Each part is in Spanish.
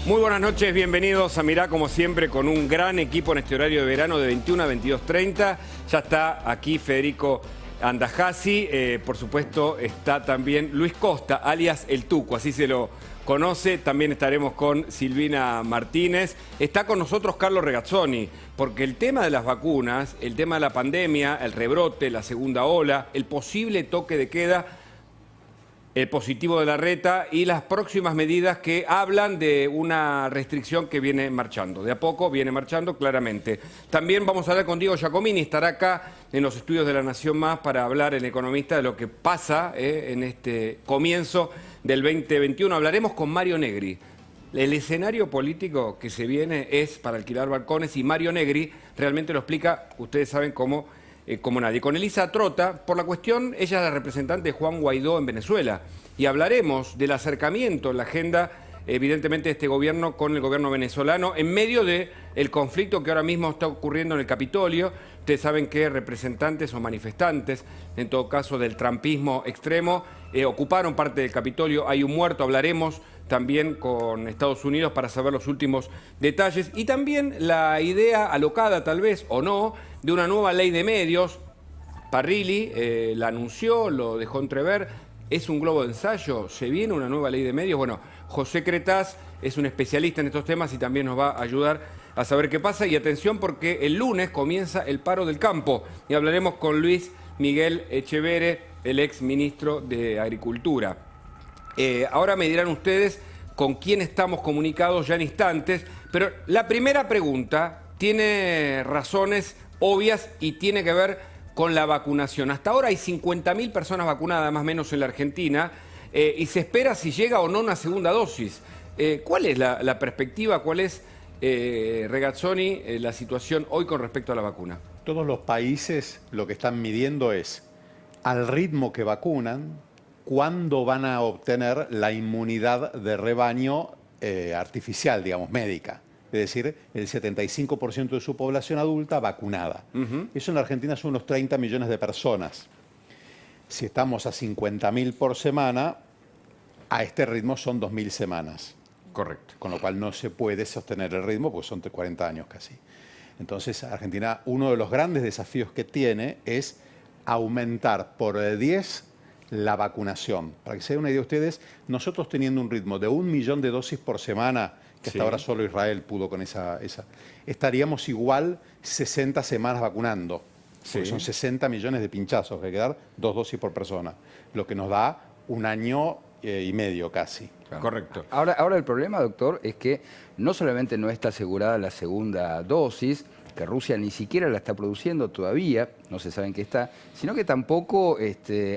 Muy buenas noches, bienvenidos a Mirá, como siempre, con un gran equipo en este horario de verano de 21 a 22:30. Ya está aquí Federico Andajasi, por supuesto está también Luis Costa, alias El Tuco, así se lo conoce. También estaremos con Silvina Martínez. Está con nosotros Carlos Regazzoni, porque el tema de las vacunas, el tema de la pandemia, el rebrote, la segunda ola, el posible toque de queda, el positivo de la reta y las próximas medidas que hablan de una restricción que viene marchando. De a poco viene marchando claramente. También vamos a hablar con Diego Giacomini, estará acá en los estudios de La Nación Más para hablar, el economista, de lo que pasa en este comienzo del 2021. Hablaremos con Mario Negri. El escenario político que se viene es para alquilar balcones y Mario Negri realmente lo explica, ustedes saben cómo nadie. Con Elisa Trota, por la cuestión, ella es la representante de Juan Guaidó en Venezuela. Y hablaremos del acercamiento en la agenda, evidentemente, de este gobierno con el gobierno venezolano, en medio del conflicto que ahora mismo está ocurriendo en el Capitolio. Ustedes saben que representantes o manifestantes, en todo caso del trumpismo extremo, ocuparon parte del Capitolio. Hay un muerto, hablaremos también con Estados Unidos para saber los últimos detalles. Y también la idea alocada, tal vez, o no, de una nueva ley de medios. Parrilli la anunció, lo dejó entrever. ¿Es un globo de ensayo? ¿Se viene una nueva ley de medios? Bueno, José Cretaz es un especialista en estos temas y también nos va a ayudar a saber qué pasa. Y atención, porque el lunes comienza el paro del campo. Y hablaremos con Luis Miguel Echeverre, el ex ministro de Agricultura. Ahora me dirán ustedes con quién estamos comunicados ya en instantes, pero la primera pregunta tiene razones obvias y tiene que ver con la vacunación. Hasta ahora hay 50.000 personas vacunadas, más o menos, en la Argentina, y se espera si llega o no una segunda dosis. ¿Cuál es la perspectiva? ¿Cuál es, Regazzoni, la situación hoy con respecto a la vacuna? Todos los países lo que están midiendo es, al ritmo que vacunan, cuándo van a obtener la inmunidad de rebaño artificial, digamos, médica. Es decir, el 75% de su población adulta vacunada. Eso en la Argentina son unos 30 millones de personas. Si estamos a 50.000 por semana, a este ritmo son 2.000 semanas. Correcto. Con lo cual no se puede sostener el ritmo porque son 40 años casi. Entonces, Argentina, uno de los grandes desafíos que tiene es aumentar por 10 la vacunación. Para que se den una idea ustedes, nosotros teniendo un ritmo de 1 millón de dosis por semana, que hasta ahora solo Israel pudo con esa, estaríamos igual 60 semanas vacunando. Porque son 60 millones de pinchazos, que hay que dar 2 dosis por persona, lo que nos da 1 año y medio casi. Claro. Correcto. Ahora el problema, doctor, es que no solamente no está asegurada la segunda dosis, que Rusia ni siquiera la está produciendo todavía, no se sabe en qué está, sino que tampoco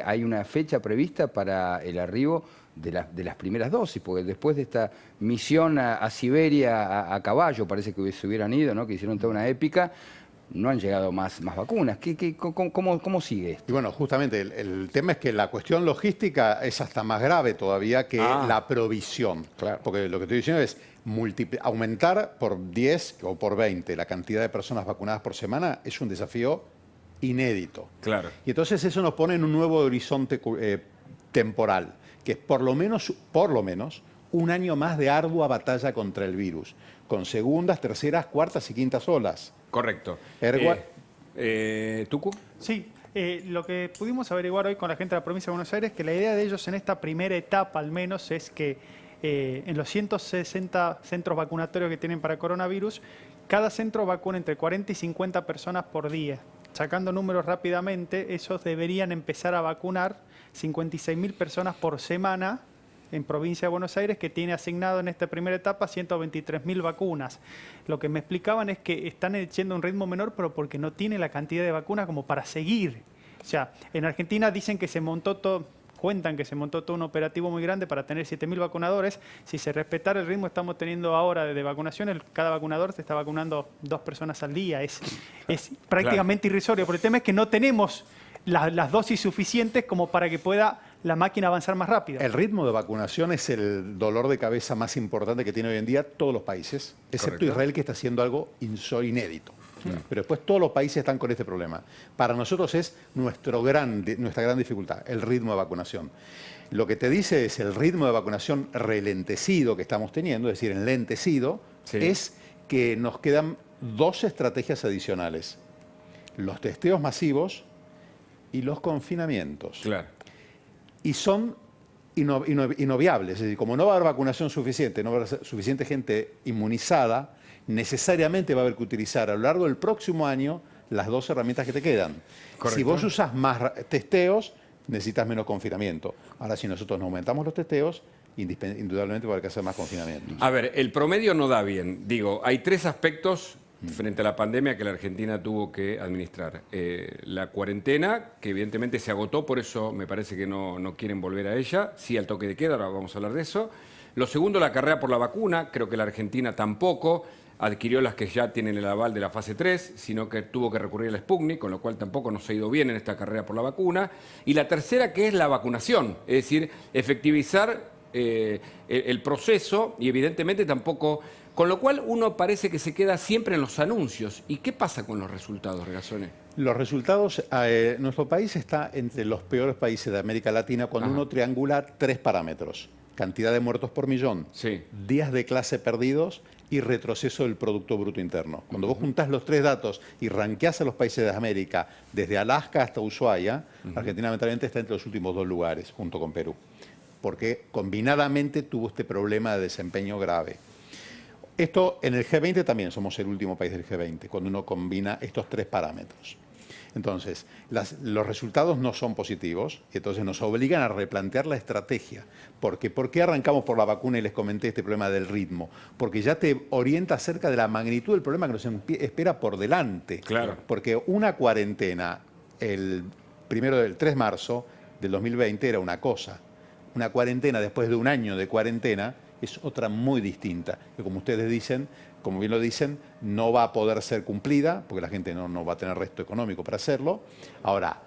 hay una fecha prevista para el arribo de las primeras dosis, porque después de esta misión a Siberia a caballo, parece que se hubieran ido, ¿no? Que hicieron toda una épica, no han llegado más vacunas. ¿Cómo sigue esto? Y bueno, justamente el tema es que la cuestión logística es hasta más grave todavía que la provisión. Claro. Porque lo que estoy diciendo es aumentar por 10 o por 20 la cantidad de personas vacunadas por semana es un desafío inédito. Claro. Y entonces eso nos pone en un nuevo horizonte temporal, que es por lo menos 1 año más de ardua batalla contra el virus, con segundas, terceras, cuartas y quintas olas. Correcto. ¿Tucu? Sí, lo que pudimos averiguar hoy con la gente de la provincia de Buenos Aires es que la idea de ellos en esta primera etapa al menos es que en los 160 centros vacunatorios que tienen para coronavirus, cada centro vacuna entre 40 y 50 personas por día. Sacando números rápidamente, esos deberían empezar a vacunar 56.000 personas por semana en provincia de Buenos Aires, que tiene asignado en esta primera etapa 123.000 vacunas. Lo que me explicaban es que están yendo a un ritmo menor, pero porque no tiene la cantidad de vacunas como para seguir. O sea, en Argentina dicen que cuentan que se montó todo un operativo muy grande para tener 7.000 vacunadores. Si se respetara el ritmo que estamos teniendo ahora de vacunación, cada vacunador se está vacunando 2 personas al día. Es prácticamente irrisorio, pero el tema es que no tenemos las dosis suficientes como para que pueda la máquina avanzar más rápido. El ritmo de vacunación es el dolor de cabeza más importante que tiene hoy en día todos los países, excepto Israel, que está haciendo algo inédito. Pero después todos los países están con este problema. Para nosotros es nuestra gran dificultad, el ritmo de vacunación. Lo que te dice es el ritmo de vacunación relentecido que estamos teniendo, es decir, enlentecido, Sí. es que nos quedan 2 estrategias adicionales. Los testeos masivos y los confinamientos. Claro. Y son inobviables. Es decir, como no va a haber vacunación suficiente, no va a haber suficiente gente inmunizada, necesariamente va a haber que utilizar a lo largo del próximo año las 2 herramientas que te quedan. Correcto. Si vos usas más testeos, necesitas menos confinamiento. Ahora, si nosotros no aumentamos los testeos, indudablemente va a haber que hacer más confinamiento. A ver, el promedio no da bien. Digo, hay 3 aspectos frente a la pandemia que la Argentina tuvo que administrar. La cuarentena, que evidentemente se agotó, por eso me parece que no quieren volver a ella. Sí, al toque de queda, ahora vamos a hablar de eso. Lo segundo, la carrera por la vacuna. Creo que la Argentina tampoco adquirió las que ya tienen el aval de la fase 3, sino que tuvo que recurrir al Sputnik, con lo cual tampoco nos ha ido bien en esta carrera por la vacuna. Y la tercera, que es la vacunación, es decir, efectivizar el proceso y evidentemente tampoco... Con lo cual uno parece que se queda siempre en los anuncios. ¿Y qué pasa con los resultados, Regazzoni? Los resultados, nuestro país está entre los peores países de América Latina cuando uno triangula 3 parámetros. Cantidad de muertos por millón, Sí. días de clase perdidos y retroceso del Producto Bruto Interno. Cuando vos juntás los 3 datos y ranqueás a los países de América, desde Alaska hasta Ushuaia, Argentina lamentablemente está entre los últimos 2 lugares, junto con Perú, porque combinadamente tuvo este problema de desempeño grave. Esto en el G20 también somos el último país del G20, cuando uno combina estos 3 parámetros. Entonces, los resultados no son positivos y entonces nos obligan a replantear la estrategia. Porque, ¿por qué arrancamos por la vacuna y les comenté este problema del ritmo? Porque ya te orienta acerca de la magnitud del problema que nos espera por delante. Claro. Porque una cuarentena el 3 de marzo del 2020 era una cosa. Una cuarentena después de un año de cuarentena es otra muy distinta, que como ustedes dicen, como bien lo dicen, no va a poder ser cumplida, porque la gente no va a tener resto económico para hacerlo. Ahora,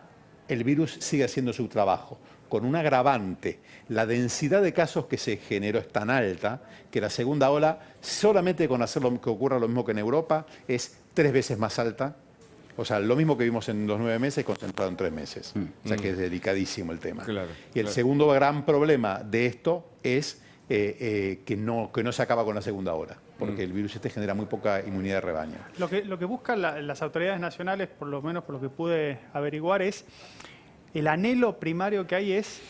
el virus sigue haciendo su trabajo, con un agravante. La densidad de casos que se generó es tan alta que la segunda ola, solamente con hacer que ocurra lo mismo que en Europa, es 3 veces más alta. O sea, lo mismo que vimos en los 9 meses, concentrado en 3 meses. O sea, que es delicadísimo el tema. Claro, y el claro. segundo gran problema de esto es que no se acaba con la segunda ola, porque el virus genera muy poca inmunidad de rebaño. Lo que buscan las autoridades nacionales, por lo menos por lo que pude averiguar, es el anhelo primario que hay es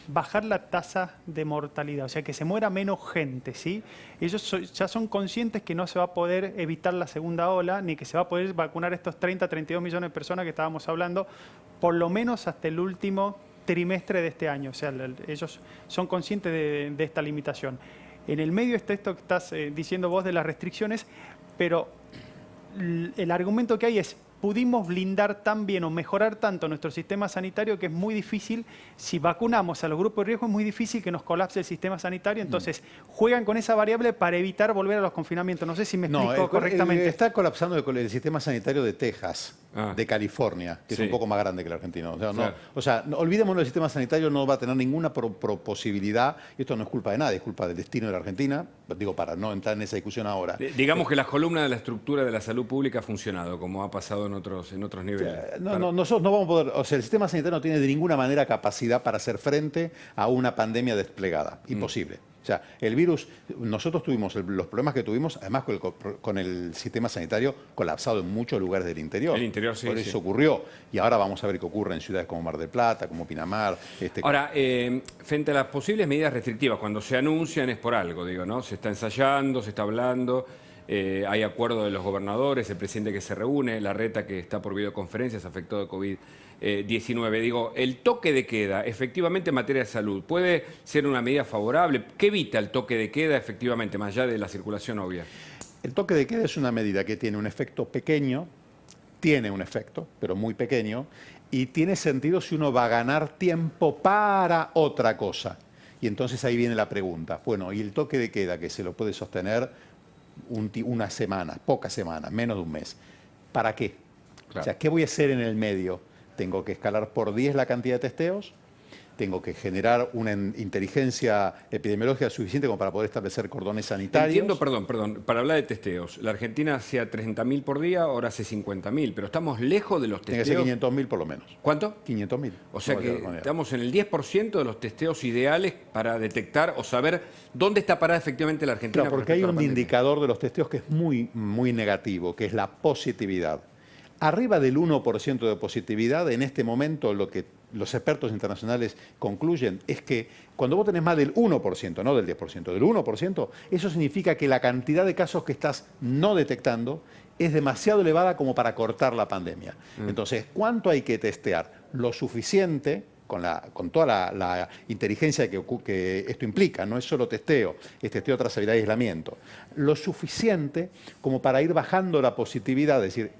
bajar la tasa de mortalidad, o sea, que se muera menos gente, ¿sí? Ellos ya son conscientes que no se va a poder evitar la segunda ola, ni que se va a poder vacunar estos 30, 32 millones de personas que estábamos hablando, por lo menos hasta el último trimestre de este año. O sea, ellos son conscientes de esta limitación. En el medio está esto que estás diciendo vos de las restricciones, pero el argumento que hay es: pudimos blindar tan bien o mejorar tanto nuestro sistema sanitario que es muy difícil, si vacunamos a los grupos de riesgo, es muy difícil que nos colapse el sistema sanitario. Entonces, juegan con esa variable para evitar volver a los confinamientos. No sé si me explico correctamente. Está colapsando el sistema sanitario de Texas, de California, que Sí. es un poco más grande que el argentino. Claro. Olvidémonos del sistema sanitario, no va a tener ninguna posibilidad. Esto no es culpa de nadie, es culpa del destino de la Argentina. Digo, para no entrar en esa discusión ahora. Digamos que la columna de la estructura de la salud pública ha funcionado, como ha pasado en otros niveles. Nosotros no vamos a poder, o sea, el sistema sanitario no tiene de ninguna manera capacidad para hacer frente a una pandemia desplegada. Imposible. O sea, el virus, nosotros tuvimos los problemas que tuvimos, además con el sistema sanitario colapsado en muchos lugares del interior. El interior, sí, Por sí. eso ocurrió. Y ahora vamos a ver qué ocurre en ciudades como Mar del Plata, como Pinamar. Ahora, frente a las posibles medidas restrictivas, cuando se anuncian es por algo, digo, ¿no? Se está ensayando, se está hablando, hay acuerdo de los gobernadores, el presidente que se reúne, Larreta que está por videoconferencias afectado de COVID-19. Digo, el toque de queda, efectivamente en materia de salud, ¿puede ser una medida favorable? ¿Qué evita el toque de queda efectivamente, más allá de la circulación obvia? El toque de queda es una medida que tiene un efecto pequeño, tiene un efecto, pero muy pequeño, y tiene sentido si uno va a ganar tiempo para otra cosa. Y entonces ahí viene la pregunta. Bueno, ¿y el toque de queda que se lo puede sostener una semana, pocas semanas, menos de un mes? ¿Para qué? Claro. O sea, ¿qué voy a hacer en el medio? ¿Tengo que escalar por 10 la cantidad de testeos? tengo que generar una inteligencia epidemiológica suficiente como para poder establecer cordones sanitarios. Entiendo, perdón, para hablar de testeos. La Argentina hacía 30.000 por día, ahora hace 50.000, pero estamos lejos de los testeos. Tiene que ser 500.000 por lo menos. ¿Cuánto? 500.000. O sea que estamos en el 10% de los testeos ideales para detectar o saber dónde está parada efectivamente la Argentina. Claro, porque hay un indicador de los testeos que es muy, muy negativo, que es la positividad. Arriba del 1% de positividad, en este momento lo que los expertos internacionales concluyen es que cuando vos tenés más del 1%, no del 10%, del 1%, eso significa que la cantidad de casos que estás no detectando es demasiado elevada como para cortar la pandemia. Entonces, ¿cuánto hay que testear? Lo suficiente, con toda la inteligencia que esto implica, no es solo testeo, es testeo, trazabilidad y aislamiento. Lo suficiente como para ir bajando la positividad, es decir,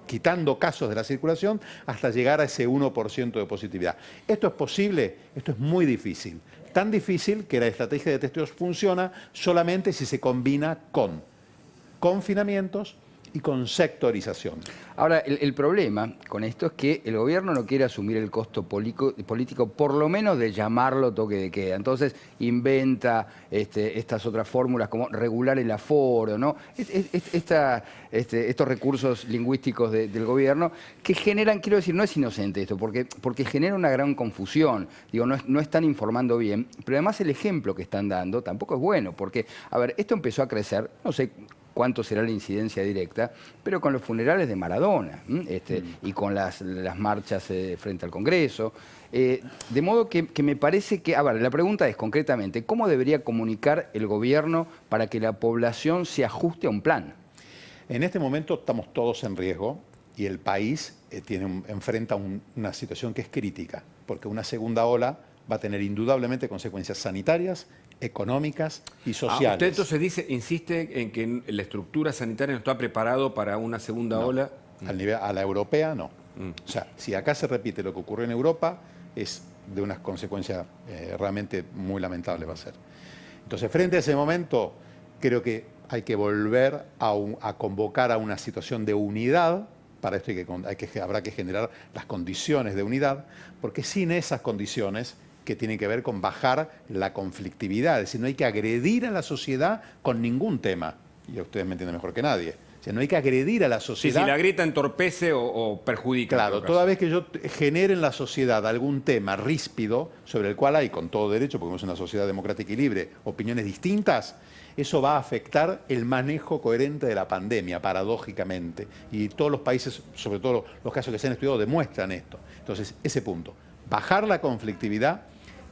quitando casos de la circulación hasta llegar a ese 1% de positividad. ¿Esto es posible? Esto es muy difícil. Tan difícil que la estrategia de testeos funciona solamente si se combina con confinamientos y con sectorización. Ahora, el problema con esto es que el gobierno no quiere asumir el costo político, por lo menos de llamarlo toque de queda. Entonces inventa estas otras fórmulas como regular el aforo, ¿no? Estos recursos lingüísticos del gobierno que generan, quiero decir, no es inocente esto, porque genera una gran confusión. Digo, no están informando bien, pero además el ejemplo que están dando tampoco es bueno, porque, a ver, esto empezó a crecer, no sé cuánto será la incidencia directa, pero con los funerales de Maradona y con las marchas frente al Congreso. De modo que me parece que, a ver, la pregunta es concretamente, ¿cómo debería comunicar el gobierno para que la población se ajuste a un plan? En este momento estamos todos en riesgo y el país enfrenta una situación que es crítica, porque una segunda ola va a tener indudablemente consecuencias sanitarias, económicas y sociales. ¿Usted entonces insiste en que la estructura sanitaria no está preparado para una segunda ola? A la europea no. O sea, si acá se repite lo que ocurrió en Europa, es de unas consecuencias realmente muy lamentables va a ser. Entonces, frente a ese momento, creo que hay que volver a convocar a una situación de unidad. Para esto habrá que generar las condiciones de unidad, porque sin esas condiciones que tienen que ver con bajar la conflictividad, es decir, no hay que agredir a la sociedad con ningún tema, y ustedes me entienden mejor que nadie. O sea, no hay que agredir a la sociedad. Si la grieta entorpece o perjudica. Claro, toda vez que yo genere en la sociedad algún tema ríspido, sobre el cual hay, con todo derecho, porque somos una sociedad democrática y libre, opiniones distintas, eso va a afectar el manejo coherente de la pandemia, paradójicamente. Y todos los países, sobre todo los casos que se han estudiado, demuestran esto. Entonces, ese punto. Bajar la conflictividad,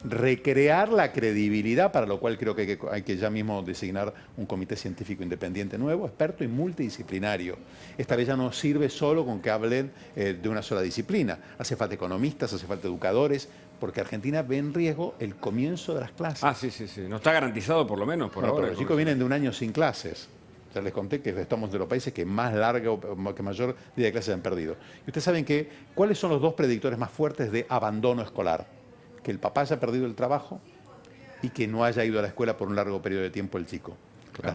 recrear la credibilidad, para lo cual creo que hay que ya mismo designar un comité científico independiente nuevo, experto y multidisciplinario. Esta vez ya no sirve solo con que hablen de una sola disciplina. Hace falta economistas, hace falta educadores, porque Argentina ve en riesgo el comienzo de las clases. Sí. No está garantizado por lo menos por ahora. Pero los chicos vienen de un año sin clases. Ya les conté que estamos de los países que más larga o que mayor día de clases han perdido. Y ustedes saben ¿cuáles son los dos predictores más fuertes de abandono escolar? Que el papá haya perdido el trabajo y que no haya ido a la escuela por un largo periodo de tiempo el chico. Claro.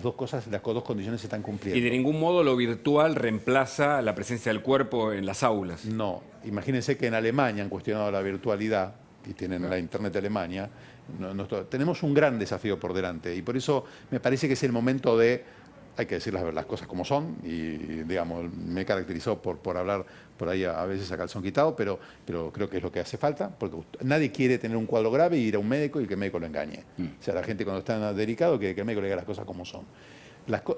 Las dos condiciones se están cumpliendo. Y de ningún modo lo virtual reemplaza la presencia del cuerpo en las aulas. No. Imagínense que en Alemania han cuestionado la virtualidad y tienen la Internet de Alemania. Tenemos un gran desafío por delante y por eso me parece que es el momento hay que decir las cosas como son y, digamos, me caracterizó por hablar por ahí a veces a calzón quitado, pero creo que es lo que hace falta, porque nadie quiere tener un cuadro grave y ir a un médico y que el médico lo engañe. O sea, la gente cuando está delicado quiere que el médico le diga las cosas como son.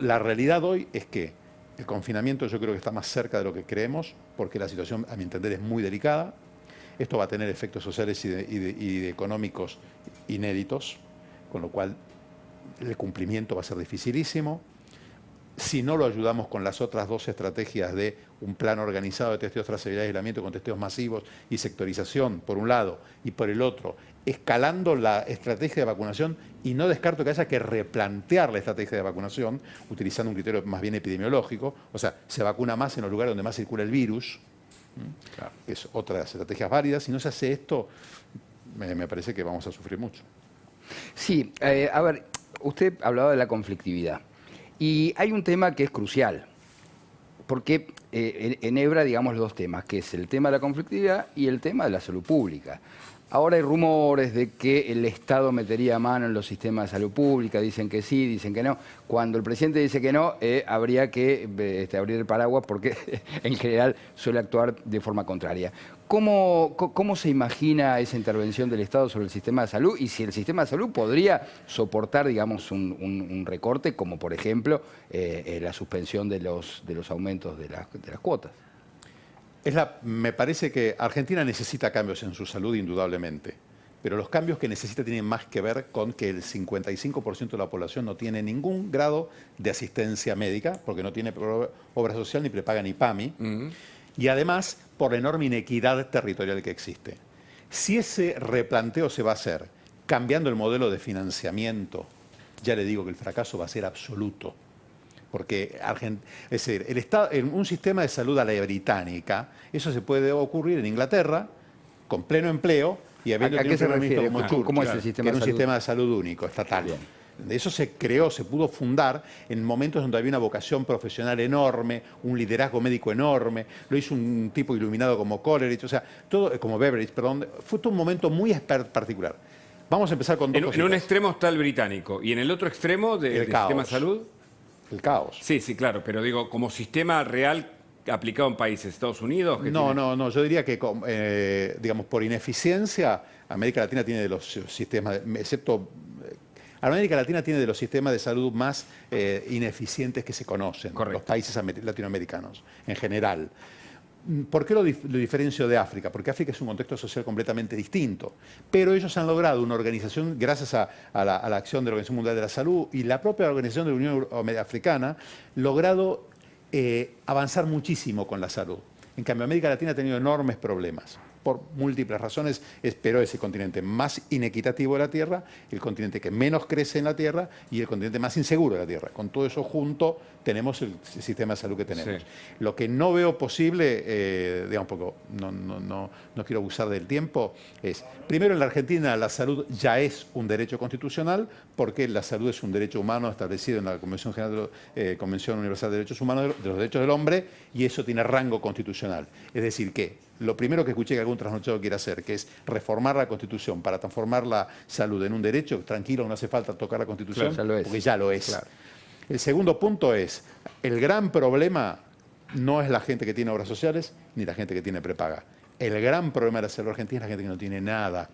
La realidad hoy es que el confinamiento yo creo que está más cerca de lo que creemos, porque la situación, a mi entender, es muy delicada. Esto va a tener efectos sociales y económicos inéditos, con lo cual el cumplimiento va a ser dificilísimo. Si no lo ayudamos con las otras dos estrategias de un plan organizado de testeos, trazabilidad y aislamiento con testeos masivos y sectorización, por un lado, y por el otro, escalando la estrategia de vacunación, y no descarto que haya que replantear la estrategia de vacunación, utilizando un criterio más bien epidemiológico, o sea, se vacuna más en los lugares donde más circula el virus, claro, que es otra de las estrategias válidas. Si no se hace esto, me parece que vamos a sufrir mucho. Sí, a ver, usted hablaba de la conflictividad. Y hay un tema que es crucial, porque enhebra, digamos, los dos temas, que es el tema de la conflictividad y el tema de la salud pública. Ahora hay rumores de que el Estado metería mano en los sistemas de salud pública, dicen que sí, dicen que no. Cuando el presidente dice que no, habría que abrir el paraguas porque en general suele actuar de forma contraria. ¿Cómo se imagina esa intervención del Estado sobre el sistema de salud? Y si el sistema de salud podría soportar, digamos, un recorte, como por ejemplo la suspensión de los aumentos de las cuotas. Me parece que Argentina necesita cambios en su salud, indudablemente. Pero los cambios que necesita tienen más que ver con que el 55% de la población no tiene ningún grado de asistencia médica, porque no tiene obra social, ni prepaga, ni PAMI. Y además, por la enorme inequidad territorial que existe. Si ese replanteo se va a hacer cambiando el modelo de financiamiento, ya le digo que el fracaso va a ser absoluto. Porque es decir, el Estado, en un sistema de salud a la británica, eso se puede ocurrir en Inglaterra, con pleno empleo, y habiendo ¿A qué se refiere? como Churchill, ¿Cómo es el sistema que era de un salud? sistema de salud único, estatal. Eso se creó, se pudo fundar en momentos donde había una vocación profesional enorme, un liderazgo médico enorme. Lo hizo un tipo iluminado como Coleridge, o sea, como Beveridge, perdón. Fue todo un momento muy particular. Vamos a empezar con dos cositas. En un extremo está el británico y en el otro extremo del sistema de salud. El caos. Sí, sí, claro, pero digo, como sistema real aplicado en países, Estados Unidos. No, yo diría que, digamos, por ineficiencia, América Latina tiene de los sistemas, América Latina tiene de los sistemas de salud más ineficientes que se conocen, Correcto. los países latinoamericanos en general. ¿Por qué lo diferencio de África? Porque África es un contexto social completamente distinto. Pero ellos han logrado una organización, gracias a la acción de la Organización Mundial de la Salud y la propia organización de la Unión Africana, logrado avanzar muchísimo con la salud. En cambio, América Latina ha tenido enormes problemas por múltiples razones, pero es el continente más inequitativo de la Tierra, el continente que menos crece en la Tierra y el continente más inseguro de la Tierra. Con todo eso junto tenemos el sistema de salud que tenemos. Sí. Lo que no veo posible, digamos, porque no quiero abusar del tiempo, es, primero en la Argentina la salud ya es un derecho constitucional, porque la salud es un derecho humano establecido en la Convención Universal de Derechos Humanos, de los Derechos del Hombre, y eso tiene rango constitucional. Es decir, que lo primero que escuché que algún trasnochado quiere hacer, que es reformar la Constitución para transformar la salud en un derecho, tranquilo, no hace falta tocar la Constitución, claro, porque ya lo es. Claro. El segundo punto es, el gran problema no es la gente que tiene obras sociales ni la gente que tiene prepaga. El gran problema de la salud argentina es la gente que no tiene nada.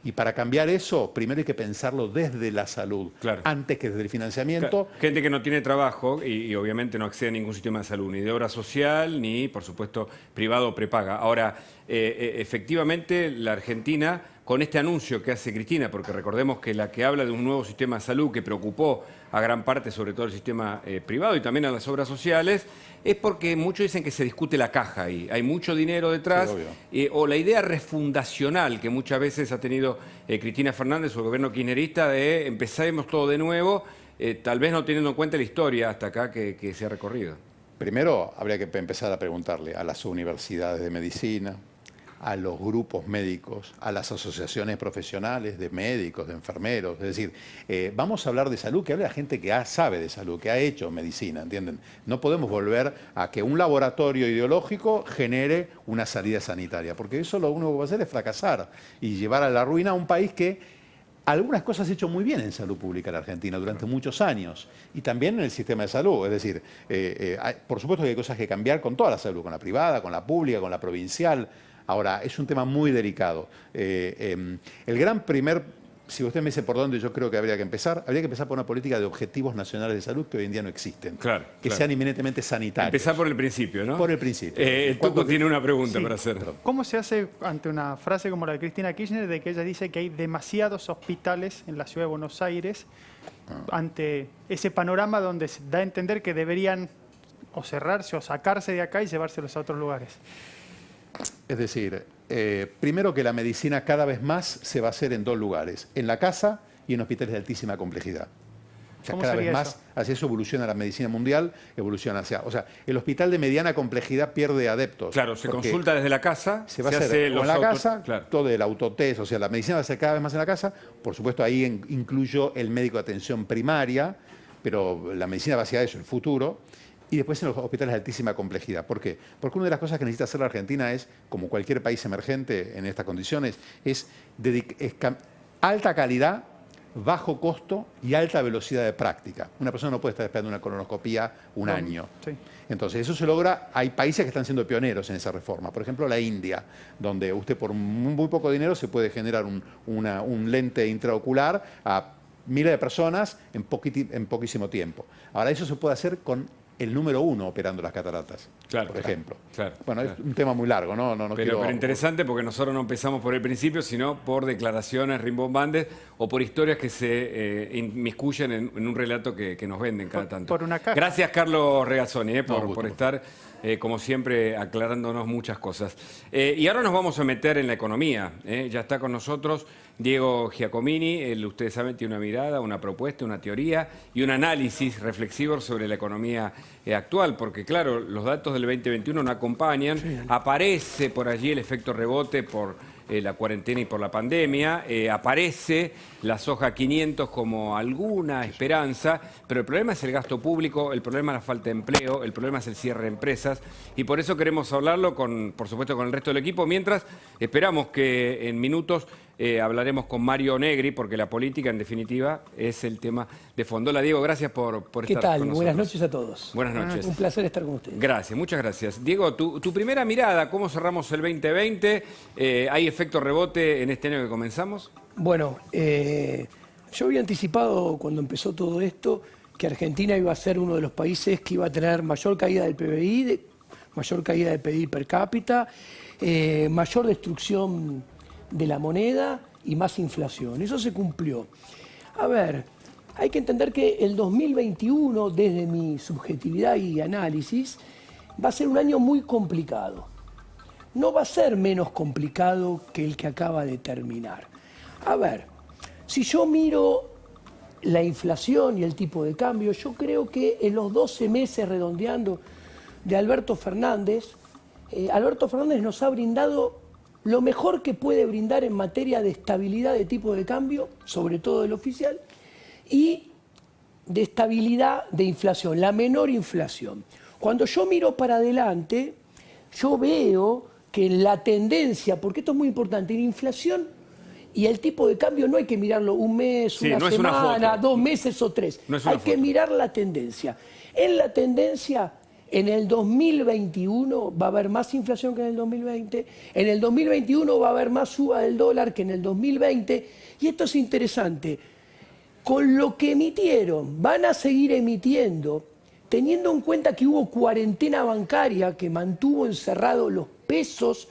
Y para cambiar eso, primero hay que pensarlo desde la salud, Claro. antes que desde el financiamiento. Gente que no tiene trabajo y obviamente no accede a ningún sistema de salud, ni de obra social, ni, por supuesto, privado o prepaga. Ahora, efectivamente, la Argentina, con este anuncio que hace Cristina, porque recordemos que la que habla de un nuevo sistema de salud que preocupó a gran parte, sobre todo el sistema privado y también a las obras sociales, es porque muchos dicen que se discute la caja ahí. Hay mucho dinero detrás, Sí, o la idea refundacional que muchas veces ha tenido Cristina Fernández o el gobierno kirchnerista de empezaremos todo de nuevo, tal vez no teniendo en cuenta la historia hasta acá que se ha recorrido. Primero, habría que empezar a preguntarle a las universidades de medicina, a los grupos médicos, a las asociaciones profesionales de médicos, de enfermeros. Es decir, vamos a hablar de salud, que hable la gente que sabe de salud, que ha hecho medicina, ¿entienden? No podemos volver a que un laboratorio ideológico genere una salida sanitaria, porque eso lo único que va a hacer es fracasar y llevar a la ruina a un país que algunas cosas ha hecho muy bien en salud pública en la Argentina durante muchos años y también en el sistema de salud. Es decir, por supuesto que hay cosas que cambiar con toda la salud, con la privada, con la pública, con la provincial. Ahora, es un tema muy delicado. El gran si usted me dice por dónde yo creo que habría que empezar por una política de objetivos nacionales de salud que hoy en día no existen. Claro, que sean eminentemente sanitarios. Empezar por el principio, ¿no? Por el principio. Tuco tiene una pregunta Sí. para hacer. ¿Cómo se hace ante una frase como la de Cristina Kirchner, de que ella dice que hay demasiados hospitales en la ciudad de Buenos Aires, ante ese panorama donde se da a entender que deberían o cerrarse o sacarse de acá y llevárselos a otros lugares? Es decir, primero que la medicina cada vez más se va a hacer en dos lugares, en la casa y en hospitales de altísima complejidad. O sea, ¿Cómo cada vez sería más eso? hacia eso evoluciona la medicina mundial, evoluciona hacia... O sea, el hospital de mediana complejidad pierde adeptos. Claro, se porque consulta desde la casa, se va a hacer o los en la autos- casa, claro. todo el autotest, o sea, la medicina va a ser cada vez más en la casa. Por supuesto, ahí incluyo el médico de atención primaria, pero la medicina va hacia eso, el futuro. Y después en los hospitales de altísima complejidad. ¿Por qué? Porque una de las cosas que necesita hacer la Argentina es, como cualquier país emergente en estas condiciones, es alta calidad, bajo costo y alta velocidad de práctica. Una persona no puede estar esperando una colonoscopía un año. Sí. Entonces, eso se logra. Hay países que están siendo pioneros en esa reforma. Por ejemplo, la India, donde usted por muy poco dinero se puede generar un lente intraocular a miles de personas en poquísimo tiempo. Ahora, eso se puede hacer con el número 1 operando las cataratas, Claro, por ejemplo. claro, Bueno, claro. es un tema muy largo, ¿no? Pero interesante porque nosotros no empezamos por el principio, sino por declaraciones rimbombantes o por historias que se inmiscuyen en un relato que nos venden cada tanto. Por una caja. Gracias, Carlos Regazzoni, gusto. por estar, como siempre, aclarándonos muchas cosas. Y ahora nos vamos a meter en la economía. Ya está con nosotros Diego Giacomini. Él, ustedes saben, tiene una mirada, una propuesta, una teoría y un análisis reflexivo sobre la economía actual, porque claro, los datos del 2021 no acompañan. Sí. Aparece por allí el efecto rebote por la cuarentena y por la pandemia, aparece la soja 500 como alguna esperanza, pero el problema es el gasto público, el problema es la falta de empleo, el problema es el cierre de empresas, y por eso queremos hablarlo, por supuesto, con el resto del equipo, mientras esperamos que en minutos hablaremos con Mario Negri, porque la política, en definitiva, es el tema de fondo. Hola, Diego, gracias por estar con nosotros. ¿Qué tal? Buenas noches a todos. Buenas noches. Un placer estar con ustedes. Gracias, muchas gracias. Diego, tu primera mirada, ¿cómo cerramos el 2020? ¿Hay efecto rebote en este año que comenzamos? Bueno, yo había anticipado cuando empezó todo esto que Argentina iba a ser uno de los países que iba a tener mayor caída del PBI, mayor caída del PBI per cápita, mayor destrucción de la moneda y más inflación. Eso se cumplió. A ver, hay que entender que el 2021, desde mi subjetividad y análisis, va a ser un año muy complicado. No va a ser menos complicado que el que acaba de terminar. A ver, si yo miro la inflación y el tipo de cambio, yo creo que en los 12 meses redondeando de Alberto Fernández nos ha brindado lo mejor que puede brindar en materia de estabilidad de tipo de cambio, sobre todo el oficial, y de estabilidad de inflación, la menor inflación. Cuando yo miro para adelante, yo veo que la tendencia, porque esto es muy importante, en inflación y el tipo de cambio no hay que mirarlo un mes, una semana, 2 meses o 3. Hay que mirar la tendencia. En la tendencia, en el 2021 va a haber más inflación que en el 2020, en el 2021 va a haber más suba del dólar que en el 2020, y esto es interesante. Con lo que emitieron, van a seguir emitiendo, teniendo en cuenta que hubo cuarentena bancaria que mantuvo encerrados los pesos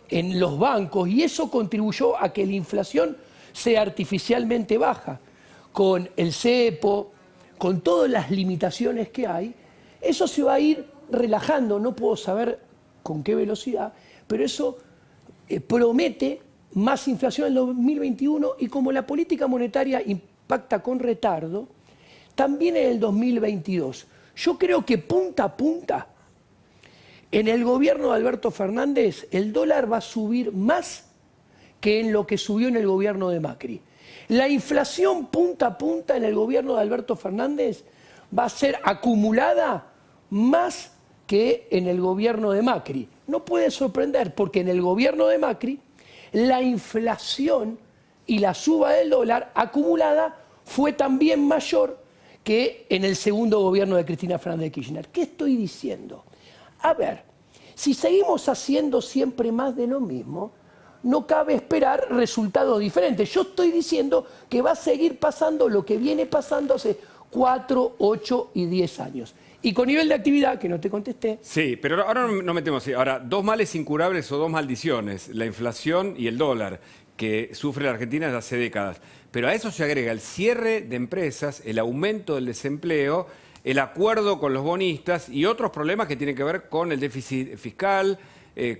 en los bancos, y eso contribuyó a que la inflación sea artificialmente baja. Con el cepo, con todas las limitaciones que hay, eso se va a ir relajando, no puedo saber con qué velocidad, pero eso promete más inflación en el 2021, y como la política monetaria impacta con retardo, también en el 2022. Yo creo que punta a punta, en el gobierno de Alberto Fernández, el dólar va a subir más que en lo que subió en el gobierno de Macri. La inflación punta a punta en el gobierno de Alberto Fernández va a ser acumulada más que en el gobierno de Macri. No puede sorprender, porque en el gobierno de Macri la inflación y la suba del dólar acumulada fue también mayor que en el segundo gobierno de Cristina Fernández de Kirchner. ¿Qué estoy diciendo? A ver, si seguimos haciendo siempre más de lo mismo, no cabe esperar resultados diferentes. Yo estoy diciendo que va a seguir pasando lo que viene pasando hace 4, 8 y 10 años. Y con nivel de actividad, que no te contesté. Sí, pero ahora no metemos. Ahora, 2 males incurables o 2 maldiciones, la inflación y el dólar, que sufre la Argentina desde hace décadas. Pero a eso se agrega el cierre de empresas, el aumento del desempleo, el acuerdo con los bonistas y otros problemas que tienen que ver con el déficit fiscal,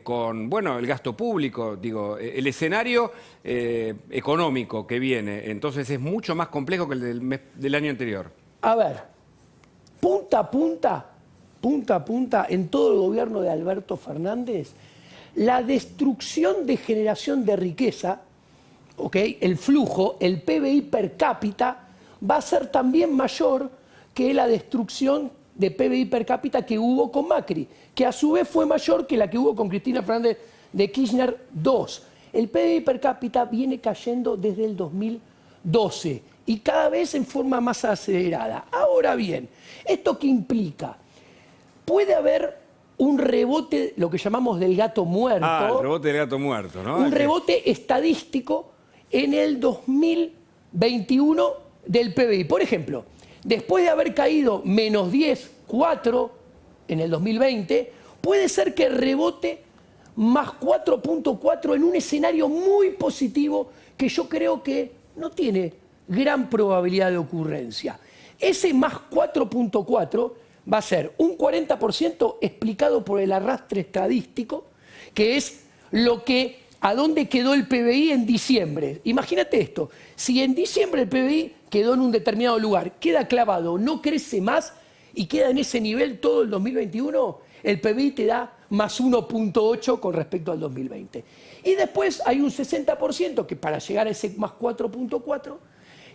con el gasto público, digo, el escenario económico que viene. Entonces es mucho más complejo que el del año anterior. A ver, punta a punta, en todo el gobierno de Alberto Fernández, la destrucción de generación de riqueza, el flujo, el PBI per cápita, va a ser también mayor que la destrucción de PBI per cápita que hubo con Macri, que a su vez fue mayor que la que hubo con Cristina Fernández de Kirchner 2. El PBI per cápita viene cayendo desde el 2012 y cada vez en forma más acelerada. Ahora bien, ¿esto qué implica? Puede haber un rebote, lo que llamamos del gato muerto. Ah, el rebote del gato muerto, ¿no? Un rebote estadístico en el 2021 del PBI. Por ejemplo, después de haber caído menos 10,4 en el 2020, puede ser que rebote más 4,4 en un escenario muy positivo que yo creo que no tiene gran probabilidad de ocurrencia. Ese más 4,4 va a ser un 40% explicado por el arrastre estadístico, que es a dónde quedó el PBI en diciembre. Imagínate esto, si en diciembre el PBI quedó en un determinado lugar, queda clavado, no crece más y queda en ese nivel todo el 2021, el PBI te da más 1,8 con respecto al 2020. Y después hay un 60% que para llegar a ese más 4,4,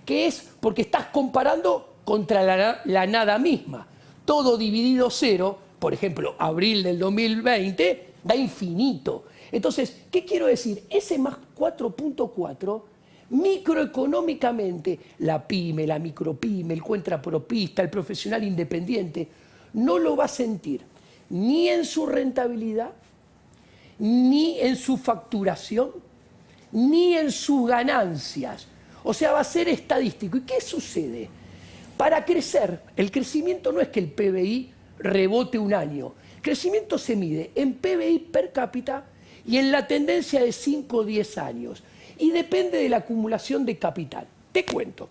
que es porque estás comparando contra la nada misma. Todo dividido 0, por ejemplo, abril del 2020, da infinito. Entonces, ¿qué quiero decir? Ese más 4,4, microeconómicamente, la pyme, la micropyme, el contrapropista, el profesional independiente, no lo va a sentir ni en su rentabilidad, ni en su facturación, ni en sus ganancias. O sea, va a ser estadístico. ¿Y qué sucede? Para crecer, el crecimiento no es que el PBI rebote un año. El crecimiento se mide en PBI per cápita y en la tendencia de 5 o 10 años. Y depende de la acumulación de capital. Te cuento.